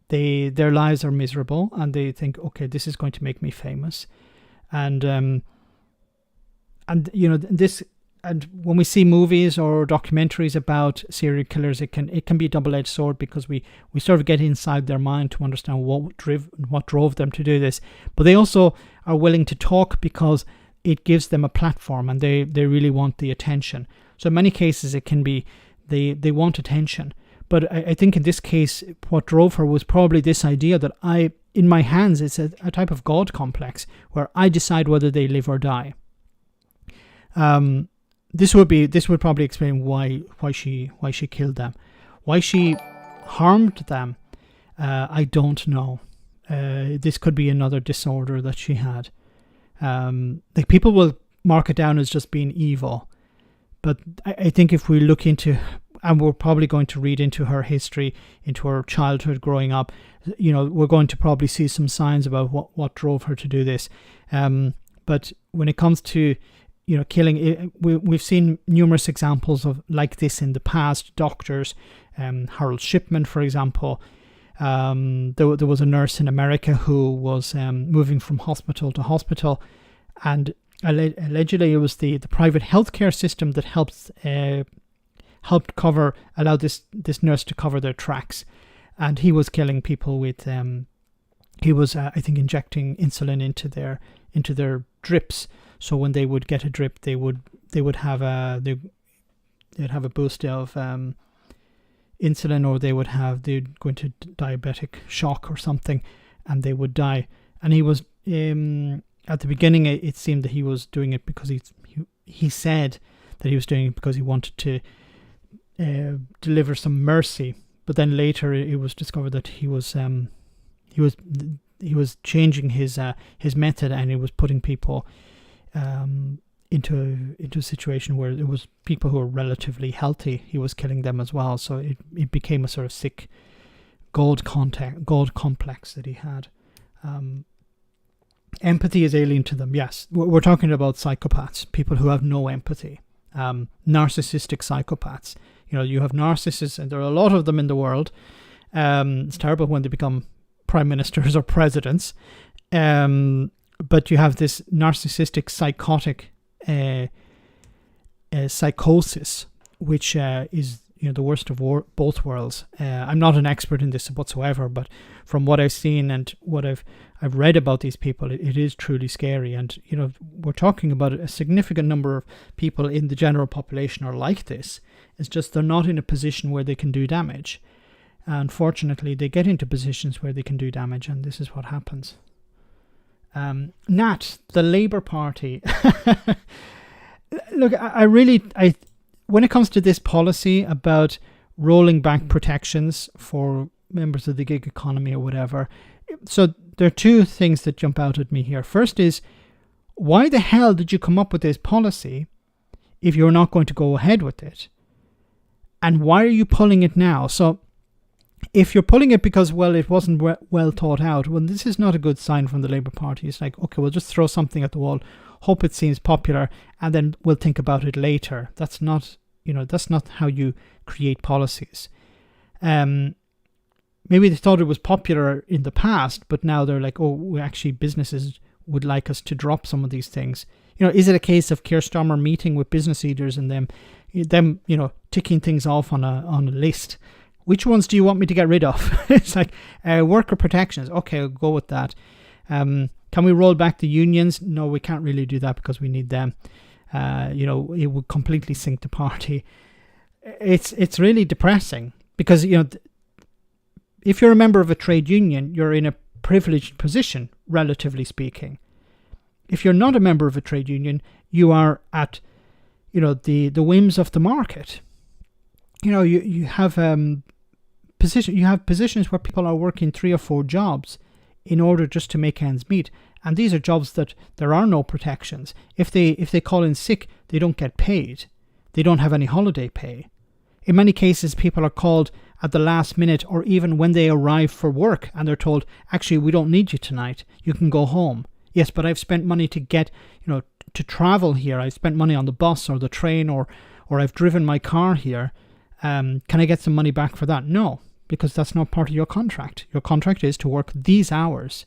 Their lives are miserable, and they think, okay, this is going to make me famous, and this. And when we see movies or documentaries about serial killers, it can be a double-edged sword, because we sort of get inside their mind to understand what drove them to do this. But they also are willing to talk because it gives them a platform, and they really want the attention. So in many cases, it can be they want attention. But I think in this case, what drove her was probably this idea that in my hands, it's a type of God complex where I decide whether they live or die. This would probably explain why she killed them, why she harmed them. I don't know. This could be another disorder that she had. Like, people will mark it down as just being evil, but I think if we look into, and we're probably going to read into her history, into her childhood growing up, we're going to probably see some signs about what drove her to do this. But when it comes to killing, we've seen numerous examples of like this in the past. Doctors, Harold Shipman, for example. There was a nurse in America who was moving from hospital to hospital, and allegedly it was the private healthcare system that allowed this nurse to cover their tracks, and he was killing people with he was I think injecting insulin into their drips. So when they would get a drip, they would have they'd have a boost of insulin, or they'd go into diabetic shock or something, and they would die. And he was at the beginning, it seemed that he was doing it because he said that he was doing it because he wanted to deliver some mercy. But then later it was discovered that he was changing his method, and he was putting people into a situation where it was people who were relatively healthy. He was killing them as well. So it became a sort of sick God complex that he had. Empathy is alien to them. Yes, we're talking about psychopaths, people who have no empathy, narcissistic psychopaths. You have narcissists, and there are a lot of them in the world. It's terrible when they become prime ministers or presidents. But you have this narcissistic psychotic psychosis, which is the worst of both worlds. I'm not an expert in this whatsoever, but from what I've seen and what I've read about these people, it is truly scary. And we're talking about a significant number of people in the general population are like this. It's just they're not in a position where they can do damage. Unfortunately, they get into positions where they can do damage, and this is what happens. Nat, the Labour Party. Look, I when it comes to this policy about rolling back protections for members of the gig economy or whatever, so there are two things that jump out at me here. First is, why the hell did you come up with this policy if you're not going to go ahead with it? And why are you pulling it now? So if you're pulling it because, well, it wasn't well thought out, well, this is not a good sign from the Labour Party. It's like, okay, we'll just throw something at the wall, hope it seems popular, and then we'll think about it later. That's not how you create policies. Maybe they thought it was popular in the past, but now they're like, oh, actually businesses would like us to drop some of these things. Is it a case of Keir Starmer meeting with business leaders and them ticking things off on a list? Which ones do you want me to get rid of? It's like worker protections. Okay, I'll go with that. Can we roll back the unions? No, we can't really do that because we need them. It would completely sink the party. It's really depressing. because, if you're a member of a trade union, you're in a privileged position, relatively speaking. If you're not a member of a trade union, you are at, the whims of the market. You have positions where people are working 3 or 4 jobs in order just to make ends meet, and these are jobs that there are no protections. If they call in sick, they don't get paid. They don't have any holiday pay. In many cases, people are called at the last minute, or even when they arrive for work and they're told, actually, we don't need you tonight. You can go home. Yes, but I've spent money to get, to travel here. I've spent money on the bus or the train, or I've driven my car here. Can I get some money back for that? No, because that's not part of your contract. Your contract is to work these hours,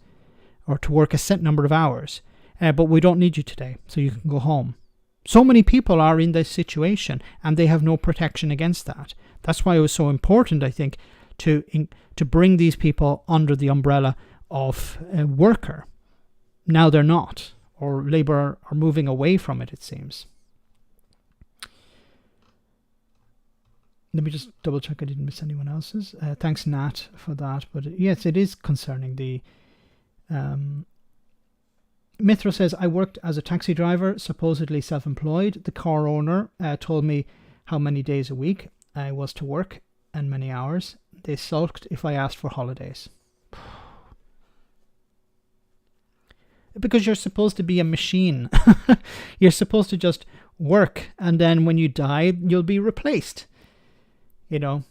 or to work a set number of hours. But we don't need you today, so you can go home. So many people are in this situation, and they have no protection against that. That's why it was so important, I think, to bring these people under the umbrella of a worker. Now they're not, or Labour are moving away from it, it seems. Let me just double check I didn't miss anyone else's. Thanks, Nat, for that. But yes, it is concerning. The Mithra says, I worked as a taxi driver, supposedly self-employed. The car owner told me how many days a week I was to work and many hours. They sulked if I asked for holidays. Because you're supposed to be a machine. You're supposed to just work, and then when you die, you'll be replaced. We'll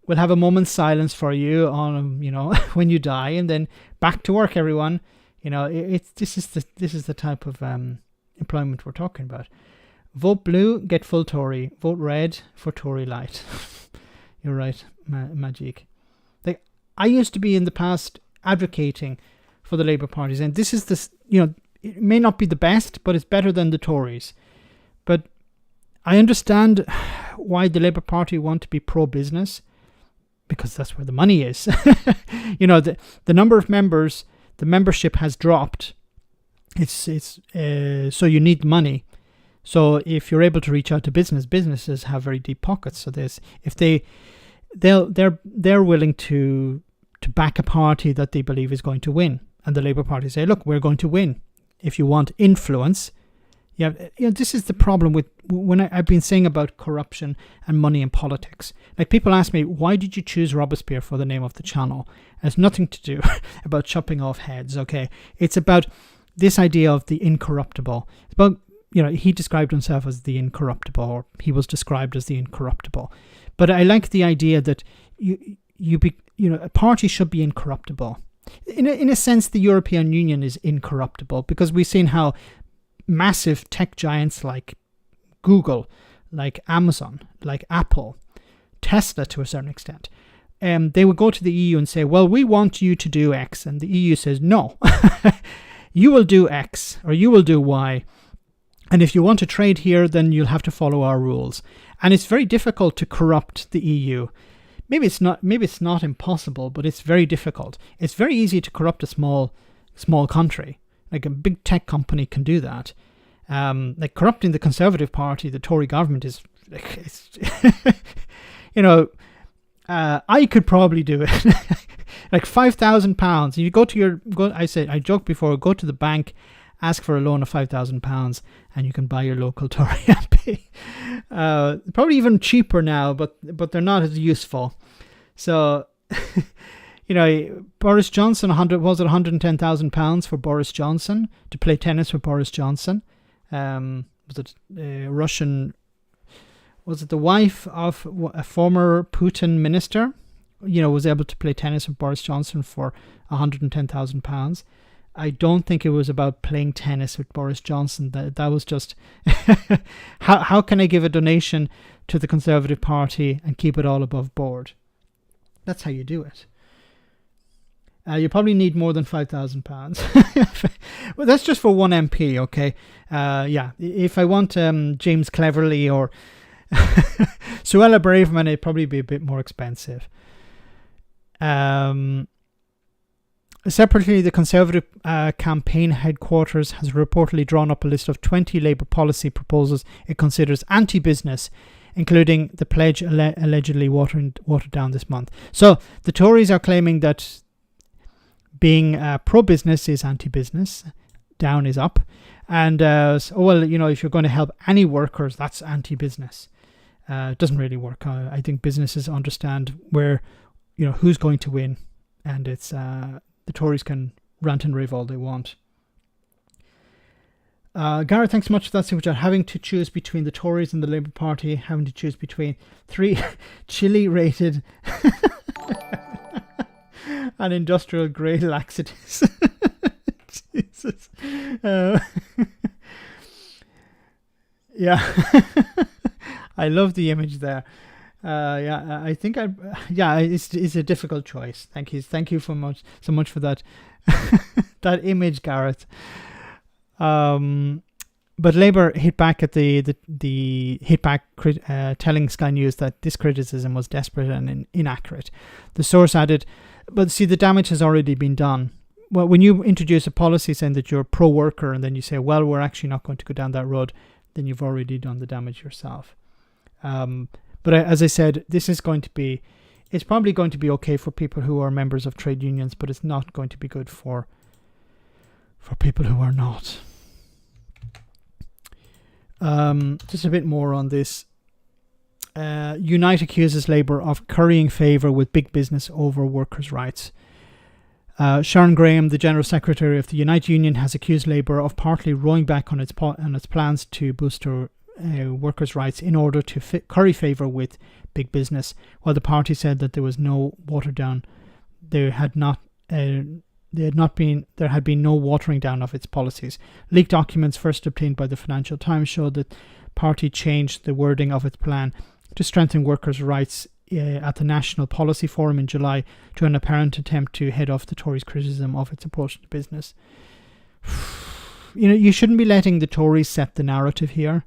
have a moment's silence for you on, when you die, and then back to work, everyone. This is the type of employment we're talking about. Vote blue, get full Tory. Vote red for Tory light. You're right, Magic. I used to be in the past advocating for the Labour parties, and this is it may not be the best, but it's better than the Tories. But I understand why the Labour Party want to be pro-business, because that's where the money is. The number of members, the membership has dropped. So you need money. So if you're able to reach out to businesses have very deep pockets. So they're willing to back a party that they believe is going to win, and the Labour Party say, look, we're going to win. If you want influence. This is the problem with when I've been saying about corruption and money in politics. Like, people ask me, why did you choose Robespierre for the name of the channel? It has nothing to do about chopping off heads, okay? It's about this idea of the incorruptible. It's about, he described himself as the incorruptible, or he was described as the incorruptible. But I like the idea that a party should be incorruptible. In a sense, the European Union is incorruptible, because we've seen how massive tech giants like Google, like Amazon, like Apple, Tesla to a certain extent, they would go to the EU and say, well, we want you to do X. And the EU says, no, you will do X or you will do Y. And if you want to trade here, then you'll have to follow our rules. And it's very difficult to corrupt the EU. Maybe it's not impossible, but it's very difficult. It's very easy to corrupt a small country. Like, a big tech company can do that. Like, corrupting the Conservative Party, the Tory government is, I could probably do it. Like £5,000. You I joked before, go to the bank, ask for a loan of £5,000, and you can buy your local Tory MP. Probably even cheaper now, but they're not as useful. So, Boris Johnson, was it £110,000 for Boris Johnson to play tennis with Boris Johnson? Was it Russian? Was it the wife of a former Putin minister? Was able to play tennis with Boris Johnson for £110,000. I don't think it was about playing tennis with Boris Johnson. That was just how can I give a donation to the Conservative Party and keep it all above board? That's how you do it. You probably need more than £5,000. Well, that's just for one MP, okay? If I want James Cleverly or Suella Braverman, it'd probably be a bit more expensive. Separately, the Conservative campaign headquarters has reportedly drawn up a list of 20 Labour policy proposals it considers anti-business including the pledge allegedly watered down this month. So the Tories are claiming that being pro-business is anti-business, down is up, and if you're going to help any workers, that's anti-business. It doesn't really work. I think businesses understand where, who's going to win, and it's the Tories can rant and rave all they want. Gareth, thanks so much for that super chat. Having to choose between the Tories and the Labour Party, having to choose between 3 chili rated and industrial grade laxatives. Jesus. Yeah. I love the image there. I think it's a difficult choice. Thank you so much for that that image, Gareth. But Labour hit back at the hit back telling Sky News that this criticism was desperate and inaccurate. The source added, but see, the damage has already been done. Well, when you introduce a policy saying that you're pro-worker and then you say, well, we're actually not going to go down that road, then you've already done the damage yourself. But as I said, it's probably going to be okay for people who are members of trade unions, but it's not going to be good for people who are not. Just a bit more on this. Unite accuses Labour of currying favour with big business over workers' rights. Sharon Graham, the General Secretary of the Unite Union, has accused Labour of partly rowing back on its plans to boost workers' rights in order to curry favour with big business, while the party said that there was no water down. There had been no watering down of its policies. Leaked documents first obtained by the Financial Times showed that party changed the wording of its plan to strengthen workers' rights at the National Policy Forum in July to an apparent attempt to head off the Tories' criticism of its approach to business. You shouldn't be letting the Tories set the narrative here.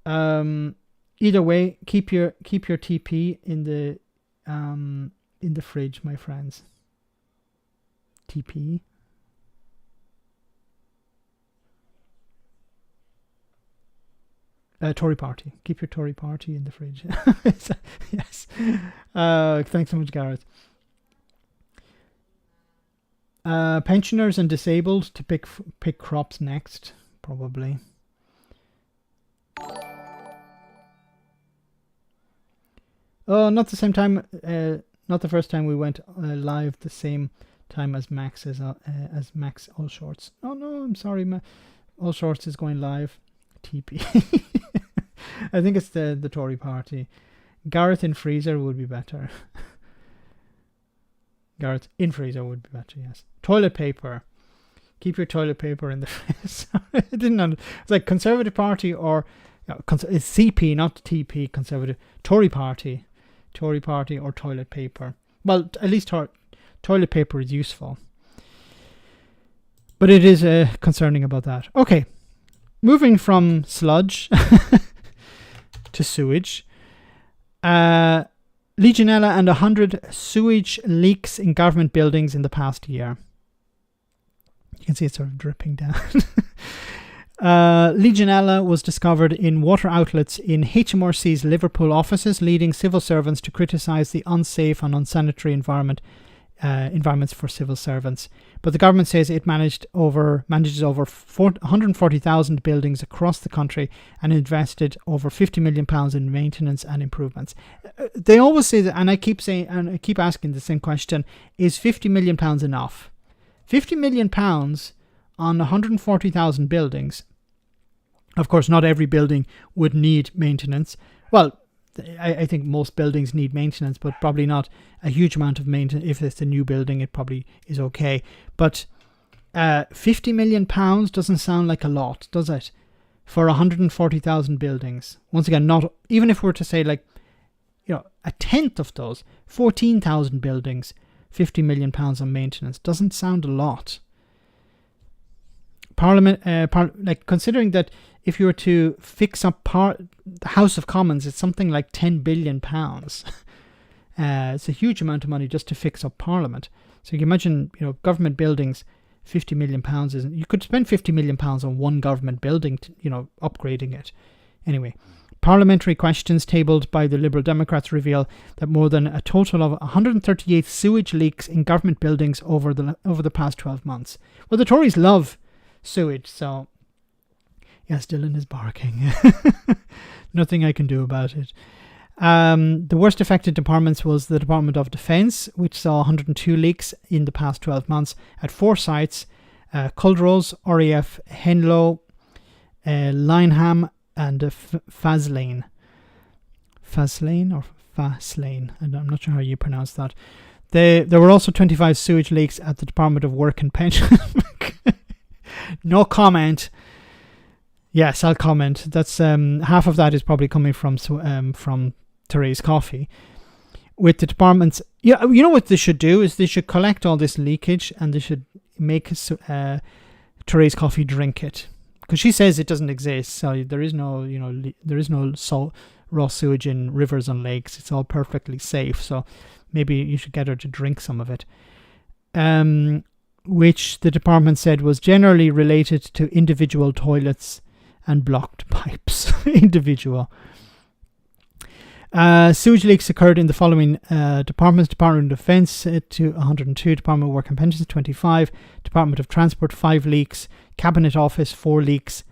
Either way, keep your TP in the fridge, my friends. TP. Tory party. Keep your Tory party in the fridge. Yes. Thanks so much, Gareth. Pensioners and disabled to pick crops next, probably. Oh, not the same time. Not the first time we went live. The same time as Max as Max Allshorts. Oh no, I'm sorry, Allshorts is going live. TP. I think it's the Tory party. Gareth in freezer would be better. Gareth in freezer would be better. Yes. Toilet paper. Keep your toilet paper in the fridge. Sorry, I didn't know. It's like Conservative Party or it's CP, not TP. Conservative Tory party or toilet paper. Well, at least toilet paper is useful. But it is concerning about that. Okay. Moving from sludge to sewage. Legionella and 100 sewage leaks in government buildings in the past year. You can see it sort of dripping down. Legionella was discovered in water outlets in HMRC's Liverpool offices, leading civil servants to criticise the unsafe and unsanitary environments for civil servants. But the government says it manages over 140,000 buildings across the country and invested over £50 million in maintenance and improvements. They always say that, and I keep asking the same question: is £50 million enough? £50 million on 140,000 buildings. Of course, not every building would need maintenance. Well, I think most buildings need maintenance, but probably not a huge amount of maintenance. If it's a new building, it probably is okay. But £50 million doesn't sound like a lot, does it? For 140,000 buildings. Once again, not even if we were to say a tenth of those, 14,000 buildings, £50 million on maintenance doesn't sound a lot. Parliament, considering that if you were to fix up the House of Commons, it's something like £10 billion. It's a huge amount of money just to fix up Parliament. So you can imagine, government buildings £50 million isn't. You could spend £50 million on one government building, upgrading it. Anyway, parliamentary questions tabled by the Liberal Democrats reveal that more than a total of 138 sewage leaks in government buildings over the past 12 months. Well, the Tories love sewage, so yes, Dylan is barking. Nothing I can do about it. The worst affected departments was the Department of Defence, which saw 102 leaks in the past 12 months at 4 sites: Culdrose, RAF Henlow, Lineham, and Faslane. Faslane or Faslane? I'm not sure how you pronounce that. There were also 25 sewage leaks at the Department of Work and Pension. No comment. Yes, I'll comment. That's half of that is probably coming from Therese Coffey. With the departments, you know what they should do is they should collect all this leakage and they should make Therese Coffey drink it, because she says it doesn't exist. So there is no raw sewage in rivers and lakes. It's all perfectly safe. So maybe you should get her to drink some of it. Which the department said was generally related to individual toilets and blocked pipes. Individual. Sewage leaks occurred in the following departments: Department of Defence to 102, Department of Work and Pensions 25, Department of Transport 5 leaks, Cabinet Office 4 leaks,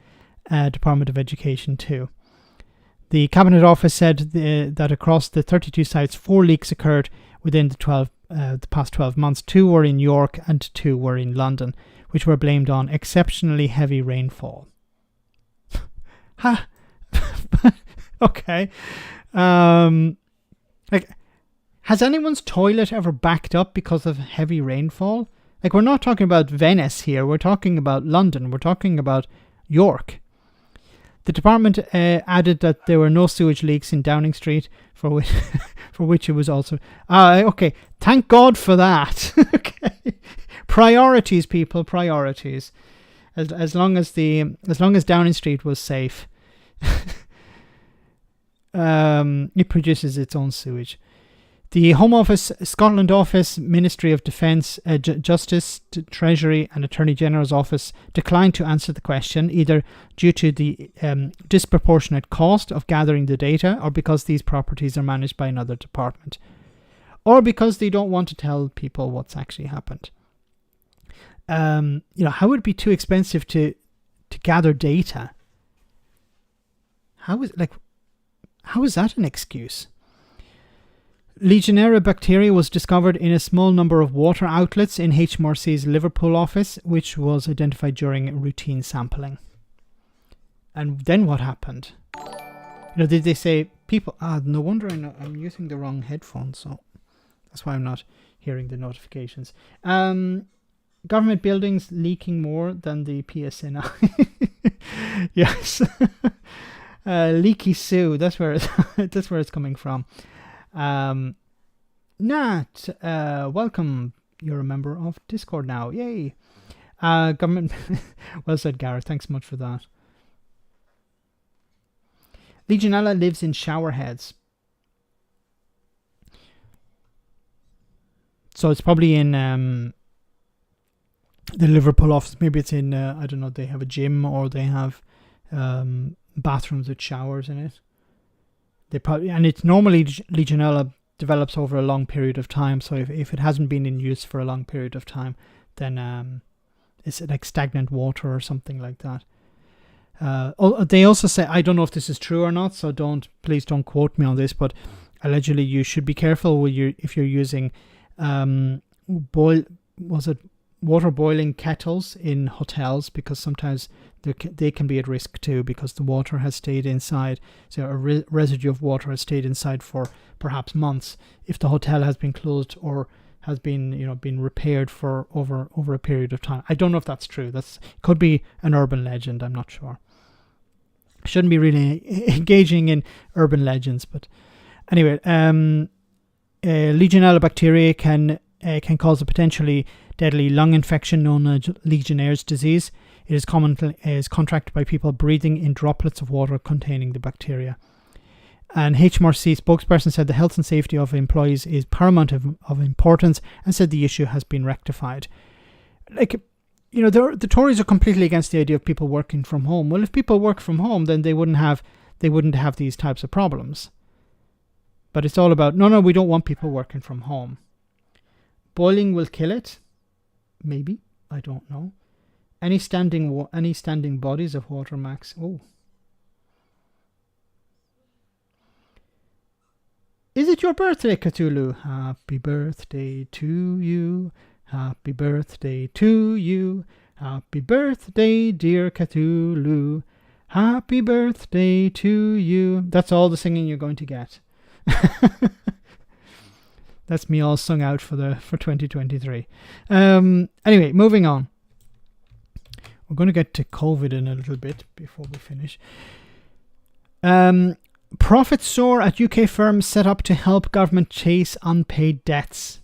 Department of Education 2. The Cabinet Office said that across the 32 sites, 4 leaks occurred within the past 12 months. 2 were in York and 2 were in London, which were blamed on exceptionally heavy rainfall. Okay. Has anyone's toilet ever backed up because of heavy rainfall? We're not talking about Venice here. We're talking about London. We're talking about York. The department added that there were no sewage leaks in Downing Street, for which it was also... okay, thank God for that. Okay, priorities, people, priorities. As long as Downing Street was safe, it produces its own sewage. The Home Office, Scotland Office, Ministry of Defence, Justice, Treasury and Attorney General's Office declined to answer the question, either due to the disproportionate cost of gathering the data, or because these properties are managed by another department, or because they don't want to tell people what's actually happened. How would it be too expensive to gather data? How is that an excuse? Legionella bacteria was discovered in a small number of water outlets in HMRC's Liverpool office, which was identified during routine sampling. And then what happened? Did they say people... no wonder I'm using the wrong headphones, so that's why I'm not hearing the notifications. Government buildings leaking more than the PSNI. Yes. Leaky Sue, that's where it's coming from. Nat, welcome. You're a member of Discord now. Yay. Government. Well said, Gareth. Thanks so much for that. Legionella lives in shower heads. So it's probably in the Liverpool office. Maybe it's in, I don't know, they have a gym or they have bathrooms with showers in it. And it's normally Legionella develops over a long period of time. So if it hasn't been in use for a long period of time, then it's like stagnant water or something like that. They also say, I don't know if this is true or not, so please don't quote me on this, but allegedly you should be careful if you're using water boiling kettles in hotels, because sometimes they can be at risk too, because the water has stayed inside. So a residue of water has stayed inside for perhaps months if the hotel has been closed or has been repaired for over a period of time. I don't know if that's true. Could be an urban legend. I'm not sure. Shouldn't be really engaging in urban legends, but anyway, Legionella bacteria can cause a potentially deadly lung infection known as Legionnaire's disease. It is commonly contracted by people breathing in droplets of water containing the bacteria. And HMRC spokesperson said the health and safety of employees is paramount of importance, and said the issue has been rectified. you know, the Tories are completely against the idea of people working from home. Well, if people work from home, then they wouldn't have these types of problems. But it's all about, no, we don't want people working from home. Boiling will kill it. Maybe. I don't know. Any standing bodies of water max. Oh. Is it your birthday, Cthulhu? Happy birthday to you. Happy birthday to you. Happy birthday, dear Cthulhu. Happy birthday to you. That's all the singing you're going to get. That's me all sung out for 2023. Anyway, moving on. We're going to get to COVID in a little bit before we finish. Profits soar at UK firms set up to help government chase unpaid debts.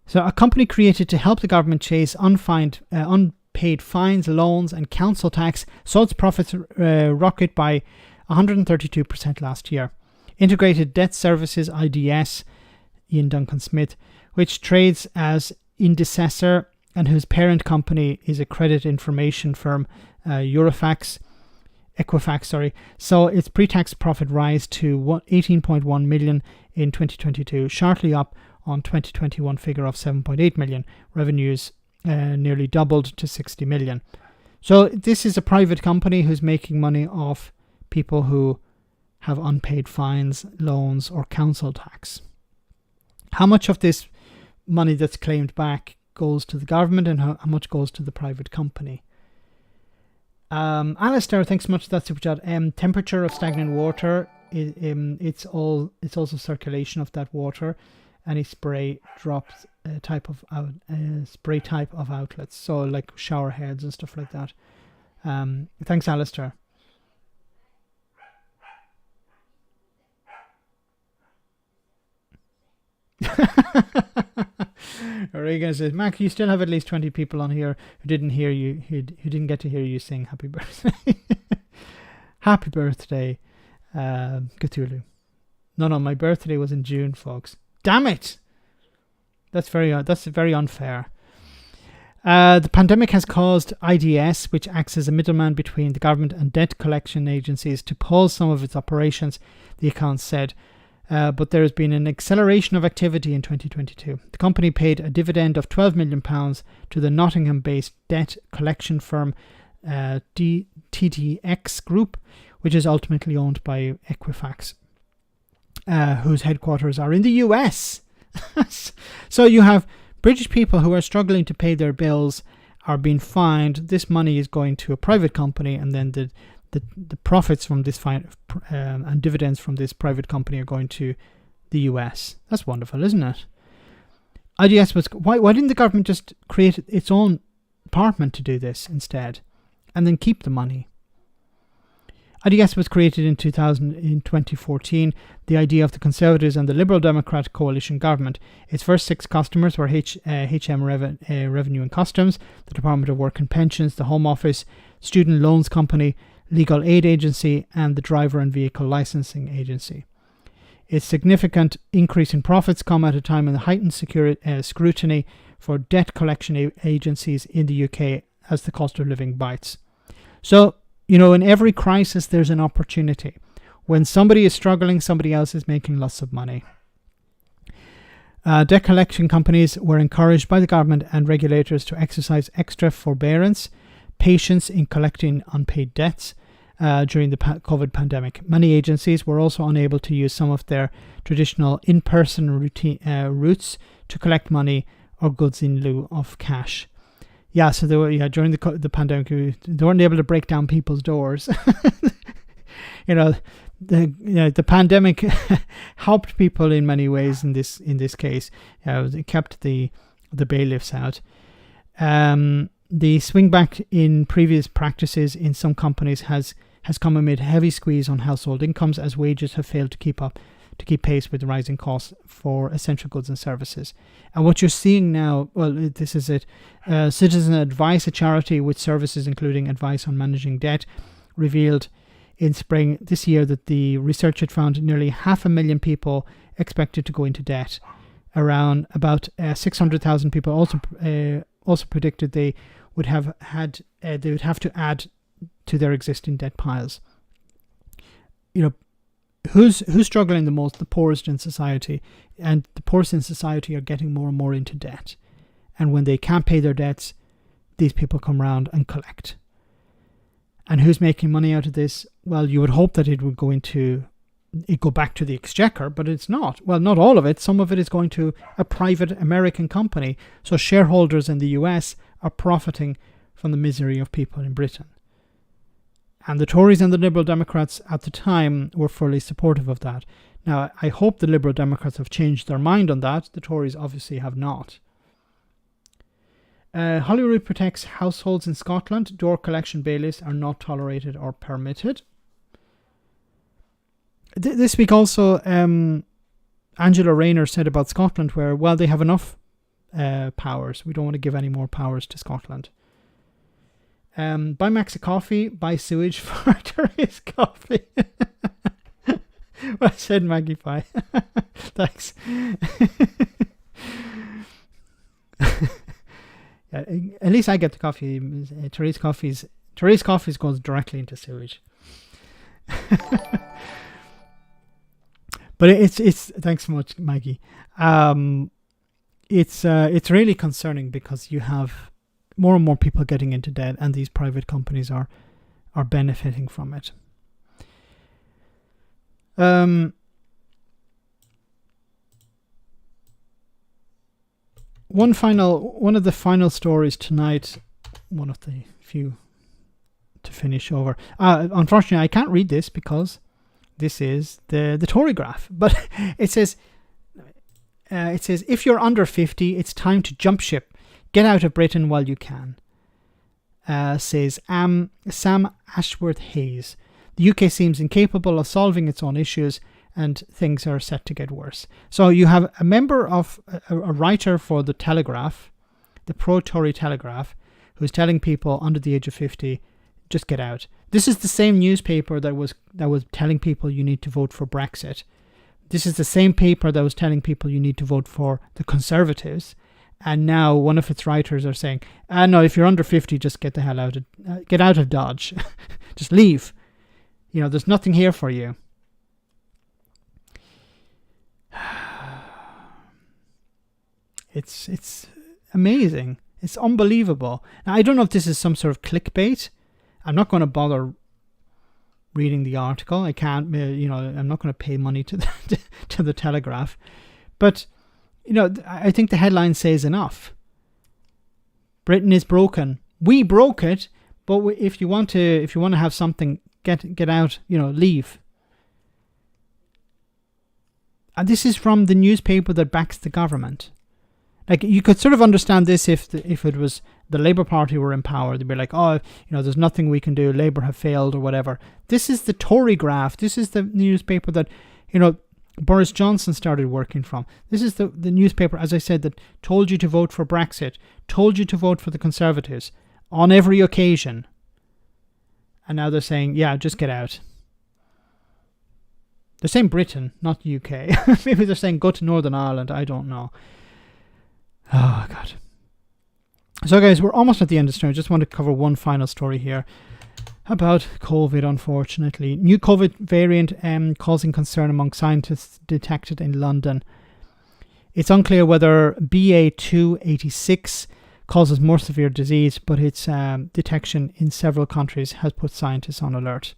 So a company created to help the government chase unpaid fines, loans and council tax saw its profits rocket by 132% last year. Integrated Debt Services, IDS, Ian Duncan Smith, which trades as Indecessor and whose parent company is a credit information firm, Equifax, saw its pre-tax profit rise to 18.1 million in 2022, sharply up on 2021 figure of 7.8 million. Revenues nearly doubled to 60 million. So this is a private company who's making money off people who have unpaid fines, loans or council tax. How much of this money that's claimed back goes to the government and how much goes to the private company? Alistair, thanks so much for that super chat. Temperature of stagnant water, it's also circulation of that water. Any spray drops spray type of outlets, so like shower heads and stuff like that. Thanks, Alistair. Reagan says, Mac, you still have at least 20 people on here who didn't hear you, who didn't get to hear you sing happy birthday. Happy birthday, Cthulhu. No, my birthday was in June, folks. Damn it! That's very unfair. The pandemic has caused IDS, which acts as a middleman between the government and debt collection agencies, to pause some of its operations, the account said. But there has been an acceleration of activity in 2022. The company paid a dividend of £12 million to the Nottingham-based debt collection firm TDX Group, which is ultimately owned by Equifax, whose headquarters are in the US. So you have British people who are struggling to pay their bills are being fined. This money is going to a private company, and then the profits from this fine and dividends from this private company are going to the US. That's wonderful, isn't it? IDS was why didn't the government just create its own department to do this instead, and then keep the money? IDS was created in 2014. The idea of the Conservatives and the Liberal Democrat coalition government. Its first 6 customers were HM Revenue and Customs, the Department of Work and Pensions, the Home Office, Student Loans Company, Legal Aid Agency and the Driver and Vehicle Licensing Agency. Its significant increase in profits come at a time when the heightened scrutiny for debt collection agencies in the UK as the cost of living bites. So, you know, in every crisis there's an opportunity. When somebody is struggling, somebody else is making lots of money. Debt collection companies were encouraged by the government and regulators to exercise extra forbearance, patience in collecting unpaid debts during the COVID pandemic. Many agencies were also unable to use some of their traditional in-person routes to collect money or goods in lieu of cash. Yeah, so they were, during the pandemic, they weren't able to break down people's doors. The pandemic helped people in many ways. In this case, it kept the bailiffs out. The swing back in previous practices in some companies has come amid heavy squeeze on household incomes as wages have failed to keep pace with the rising costs for essential goods and services. And what you're seeing now, well, this is it. Citizen Advice, a charity with services including advice on managing debt, revealed in spring this year that the research had found nearly 500,000 people expected to go into debt. About 600,000 people also also predicted they would have to add to their existing debt piles. Who's struggling the most? The poorest in society, and the poorest in society are getting more and more into debt. And when they can't pay their debts, these people come round and collect. And who's making money out of this? Well, you would hope that it would go back to the exchequer, but it's not. Well, not all of it. Some of it is going to a private American company. So shareholders in the US are profiting from the misery of people in Britain. And the Tories and the Liberal Democrats at the time were fully supportive of that. Now, I hope the Liberal Democrats have changed their mind on that. The Tories obviously have not. Holyrood protects households in Scotland. Door collection bailiffs are not tolerated or permitted. This week also, Angela Rayner said about Scotland where, well, they have enough powers. We don't want to give any more powers to Scotland. Buy Max a coffee, buy Sewage for Therese coffee. Well said, Maggie Pie. Thanks. Yeah, at least I get the coffee. Therese coffees goes directly into sewage. But it's thanks so much, Maggie. It's really concerning because you have more and more people getting into debt, and these private companies are benefiting from it. One of the final stories tonight, one of the few to finish over. Unfortunately, I can't read this because this is the Tory graph, but it says if you're under 50, it's time to jump ship. Get out of Britain while you can. Says Sam Ashworth Hayes. The UK seems incapable of solving its own issues, and things are set to get worse. So you have a member of a writer for the Telegraph, the pro-Tory Telegraph, who's telling people under the age of 50, just get out. This is the same newspaper that was telling people you need to vote for Brexit. This is the same paper that was telling people you need to vote for the Conservatives. And now one of its writers are saying, no, if you're under 50, just get the hell out of Dodge. Just leave. There's nothing here for you. It's amazing. It's unbelievable. Now, I don't know if this is some sort of clickbait. I'm not going to bother reading the article. I can't, I'm not going to pay money to the Telegraph. But, I think the headline says enough. Britain is broken. We broke it, but if you want to have something, get out, leave. And this is from the newspaper that backs the government. Like, you could sort of understand this if it was the Labour Party were in power. They'd be like, there's nothing we can do. Labour have failed or whatever. This is the Tory graph. This is the newspaper that, Boris Johnson started working from. This is the newspaper, as I said, that told you to vote for Brexit, told you to vote for the Conservatives on every occasion. And now they're saying, yeah, just get out. They're saying Britain, not UK. Maybe they're saying go to Northern Ireland. I don't know. Oh, God. So, guys, we're almost at the end of the story. I just want to cover one final story here about COVID, unfortunately. New COVID variant causing concern among scientists detected in London. It's unclear whether BA.2.86 causes more severe disease, but its detection in several countries has put scientists on alert.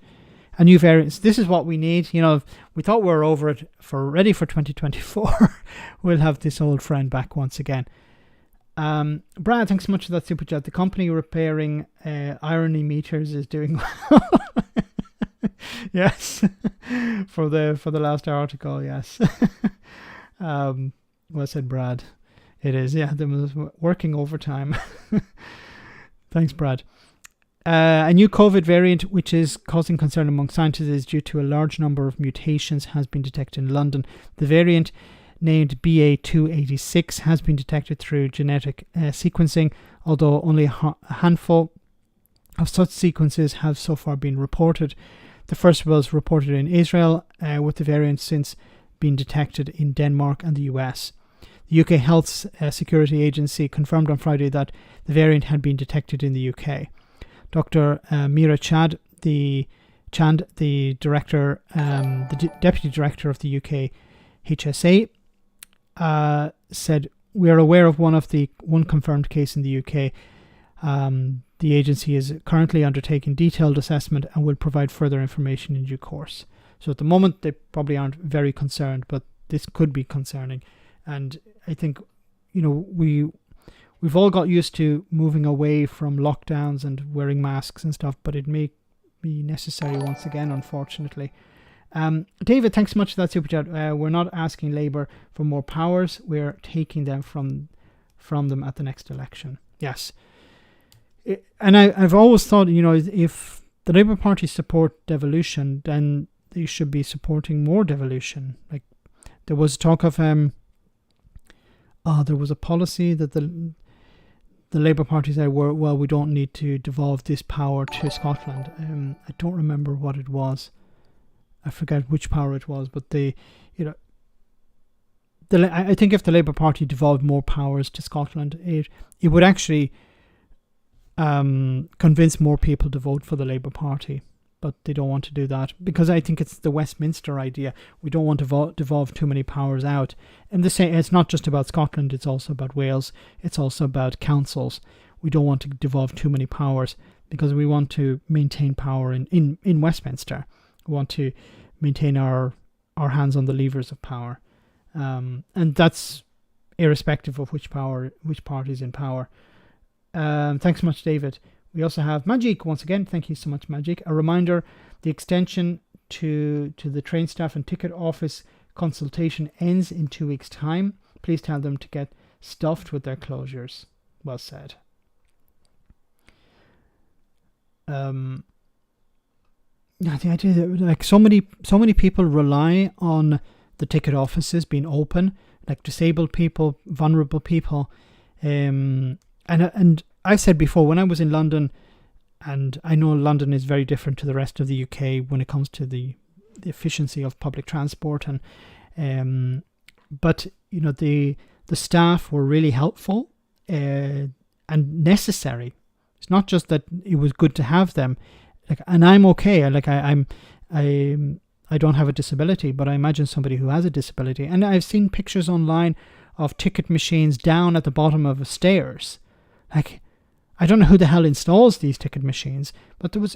A new variant. This is what we need. We thought we were over it, ready for 2024. We'll have this old friend back once again. Brad, thanks so much for that super chat. The company repairing irony meters is doing well. Yes, for the last article. Yes. Well said, Brad. It is. Yeah, they was working overtime. Thanks, Brad. A new COVID variant, which is causing concern among scientists, is due to a large number of mutations, has been detected in London. The variant, named BA.2.86, has been detected through genetic sequencing, although only a handful of such sequences have so far been reported. The first was reported in Israel, with the variant since being detected in Denmark and the US. The UK Health Security Agency confirmed on Friday that the variant had been detected in the UK. Dr. Meera Chand, the director, deputy director of the UK HSA, said, "We are aware of one confirmed case in the UK. The agency is currently undertaking detailed assessment and will provide further information in due course." So at the moment, they probably aren't very concerned, but this could be concerning. And I think, we've all got used to moving away from lockdowns and wearing masks and stuff, but it may be necessary once again, unfortunately. David, thanks so much for that super chat. We're not asking Labour for more powers. We're taking them from them at the next election. Yes. And I've always thought, if the Labour Party support devolution, then they should be supporting more devolution. Like, there was talk of there was a policy that the Labour Party said, we don't need to devolve this power to Scotland. I don't remember what it was. I forget which power it was, but I think if the Labour Party devolved more powers to Scotland, it would actually convince more people to vote for the Labour Party. But they don't want to do that because I think it's the Westminster idea. We don't want to devolve too many powers out. And it's not just about Scotland, it's also about Wales. It's also about councils. We don't want to devolve too many powers because we want to maintain power in Westminster. We want to maintain our hands on the levers of power. And that's irrespective of which party is in power. Thanks so much, David. We also have Magic, once again, thank you so much, Magic. A reminder, the extension to the train staff and ticket office consultation ends in 2 weeks' time. Please tell them to get stuffed with their closures. Well said. The idea that like so many people rely on the ticket offices being open, like disabled people, vulnerable people, and I've said before, when I was in London, and I know London is very different to the rest of the UK when it comes to the efficiency of public transport, but the staff were really helpful and necessary. It's not just that it was good to have them, and I'm okay. I don't have a disability, but I imagine somebody who has a disability, and I've seen pictures online of ticket machines down at the bottom of stairs. I don't know who the hell installs these ticket machines, but there was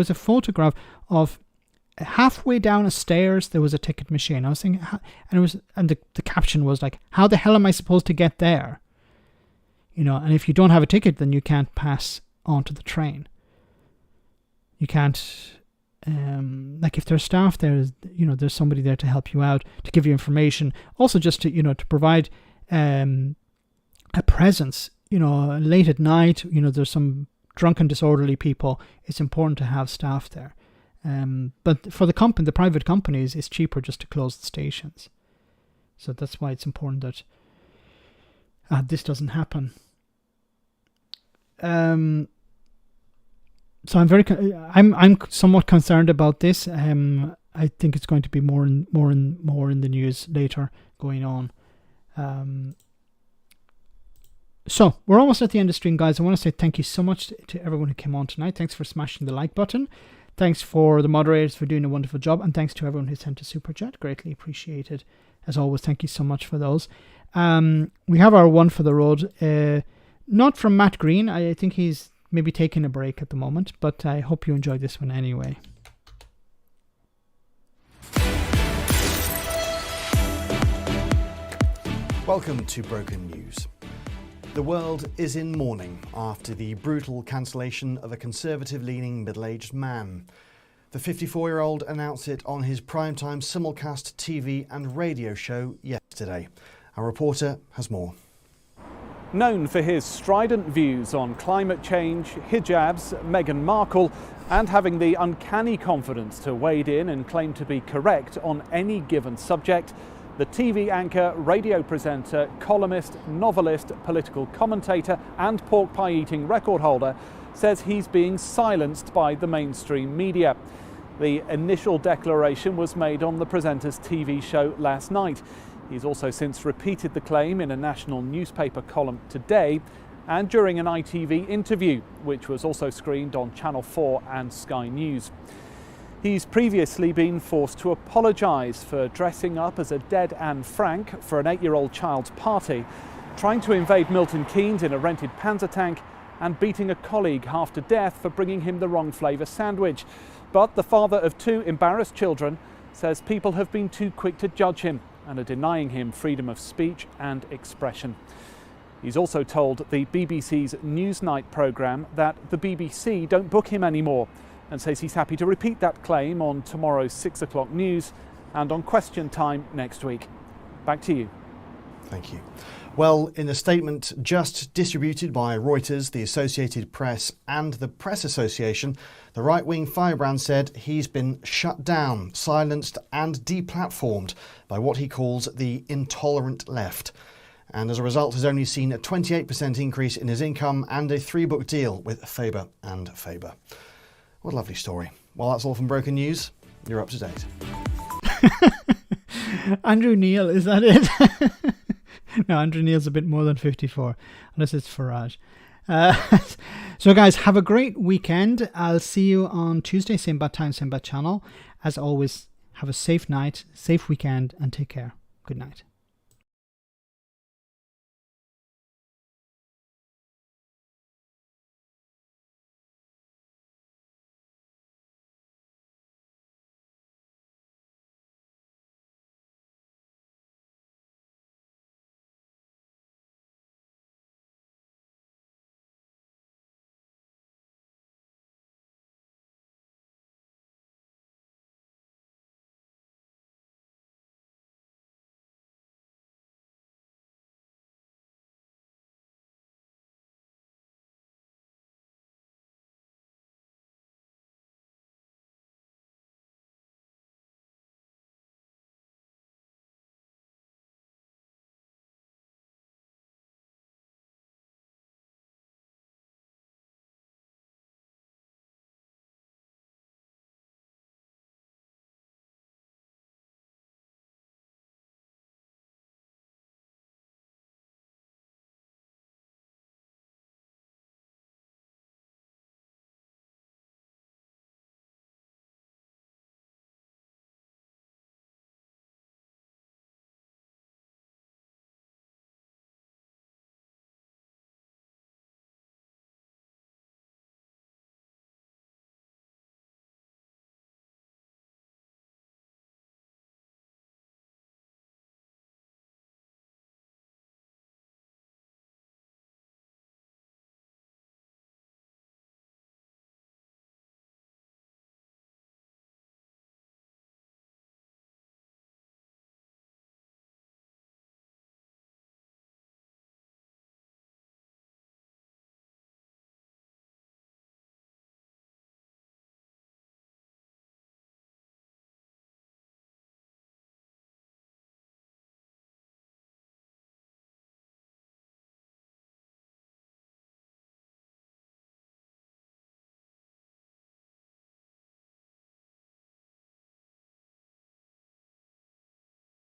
a photograph of halfway down a stairs. There was a ticket machine. I was thinking, and the caption was like, "How the hell am I supposed to get there?" And if you don't have a ticket, then you can't pass onto the train. You can't, if there's staff there, there's somebody there to help you out, to give you information. Also, just to provide a presence. Late at night, there's some drunken, disorderly people. It's important to have staff there. But for the private companies, it's cheaper just to close the stations. So that's why it's important that this doesn't happen. So I'm somewhat concerned about this. I think it's going to be more in the news later going on. So we're almost at the end of the stream, guys. I want to say thank you so much to everyone who came on tonight. Thanks for smashing the like button. Thanks for the moderators for doing a wonderful job. And thanks to everyone who sent a super chat. Greatly appreciated. As always, thank you so much for those. We have our one for the road. Not from Matt Green. I think he's maybe taking a break at the moment. But I hope you enjoyed this one anyway. Welcome to Broken News. The world is in mourning after the brutal cancellation of a conservative-leaning middle-aged man. The 54-year-old announced it on his primetime simulcast TV and radio show yesterday. Our reporter has more. Known for his strident views on climate change, hijabs, Meghan Markle, and having the uncanny confidence to wade in and claim to be correct on any given subject, the TV anchor, radio presenter, columnist, novelist, political commentator and pork pie eating record holder says he's being silenced by the mainstream media. The initial declaration was made on the presenter's TV show last night. He's also since repeated the claim in a national newspaper column today and during an ITV interview, which was also screened on Channel 4 and Sky News. He's previously been forced to apologise for dressing up as a dead Anne Frank for an 8-year-old child's party, trying to invade Milton Keynes in a rented Panzer tank, and beating a colleague half to death for bringing him the wrong flavour sandwich. But the father of 2 embarrassed children says people have been too quick to judge him and are denying him freedom of speech and expression. He's also told the BBC's Newsnight programme that the BBC don't book him anymore, and says he's happy to repeat that claim on tomorrow's 6 o'clock news and on Question Time next week. Back to you. Thank you. Well, in a statement just distributed by Reuters, the Associated Press and the Press Association, the right-wing firebrand said he's been shut down, silenced and deplatformed by what he calls the intolerant left. And as a result has only seen a 28% increase in his income and a 3-book deal with Faber and Faber. What a lovely story. Well, that's all from Broken News. You're up to date. Andrew Neil, is that it? No, Andrew Neil's a bit more than 54, unless it's Farage. So guys, have a great weekend. I'll see you on Tuesday, same bad time, same bad channel. As always, have a safe night, safe weekend, and take care. Good night.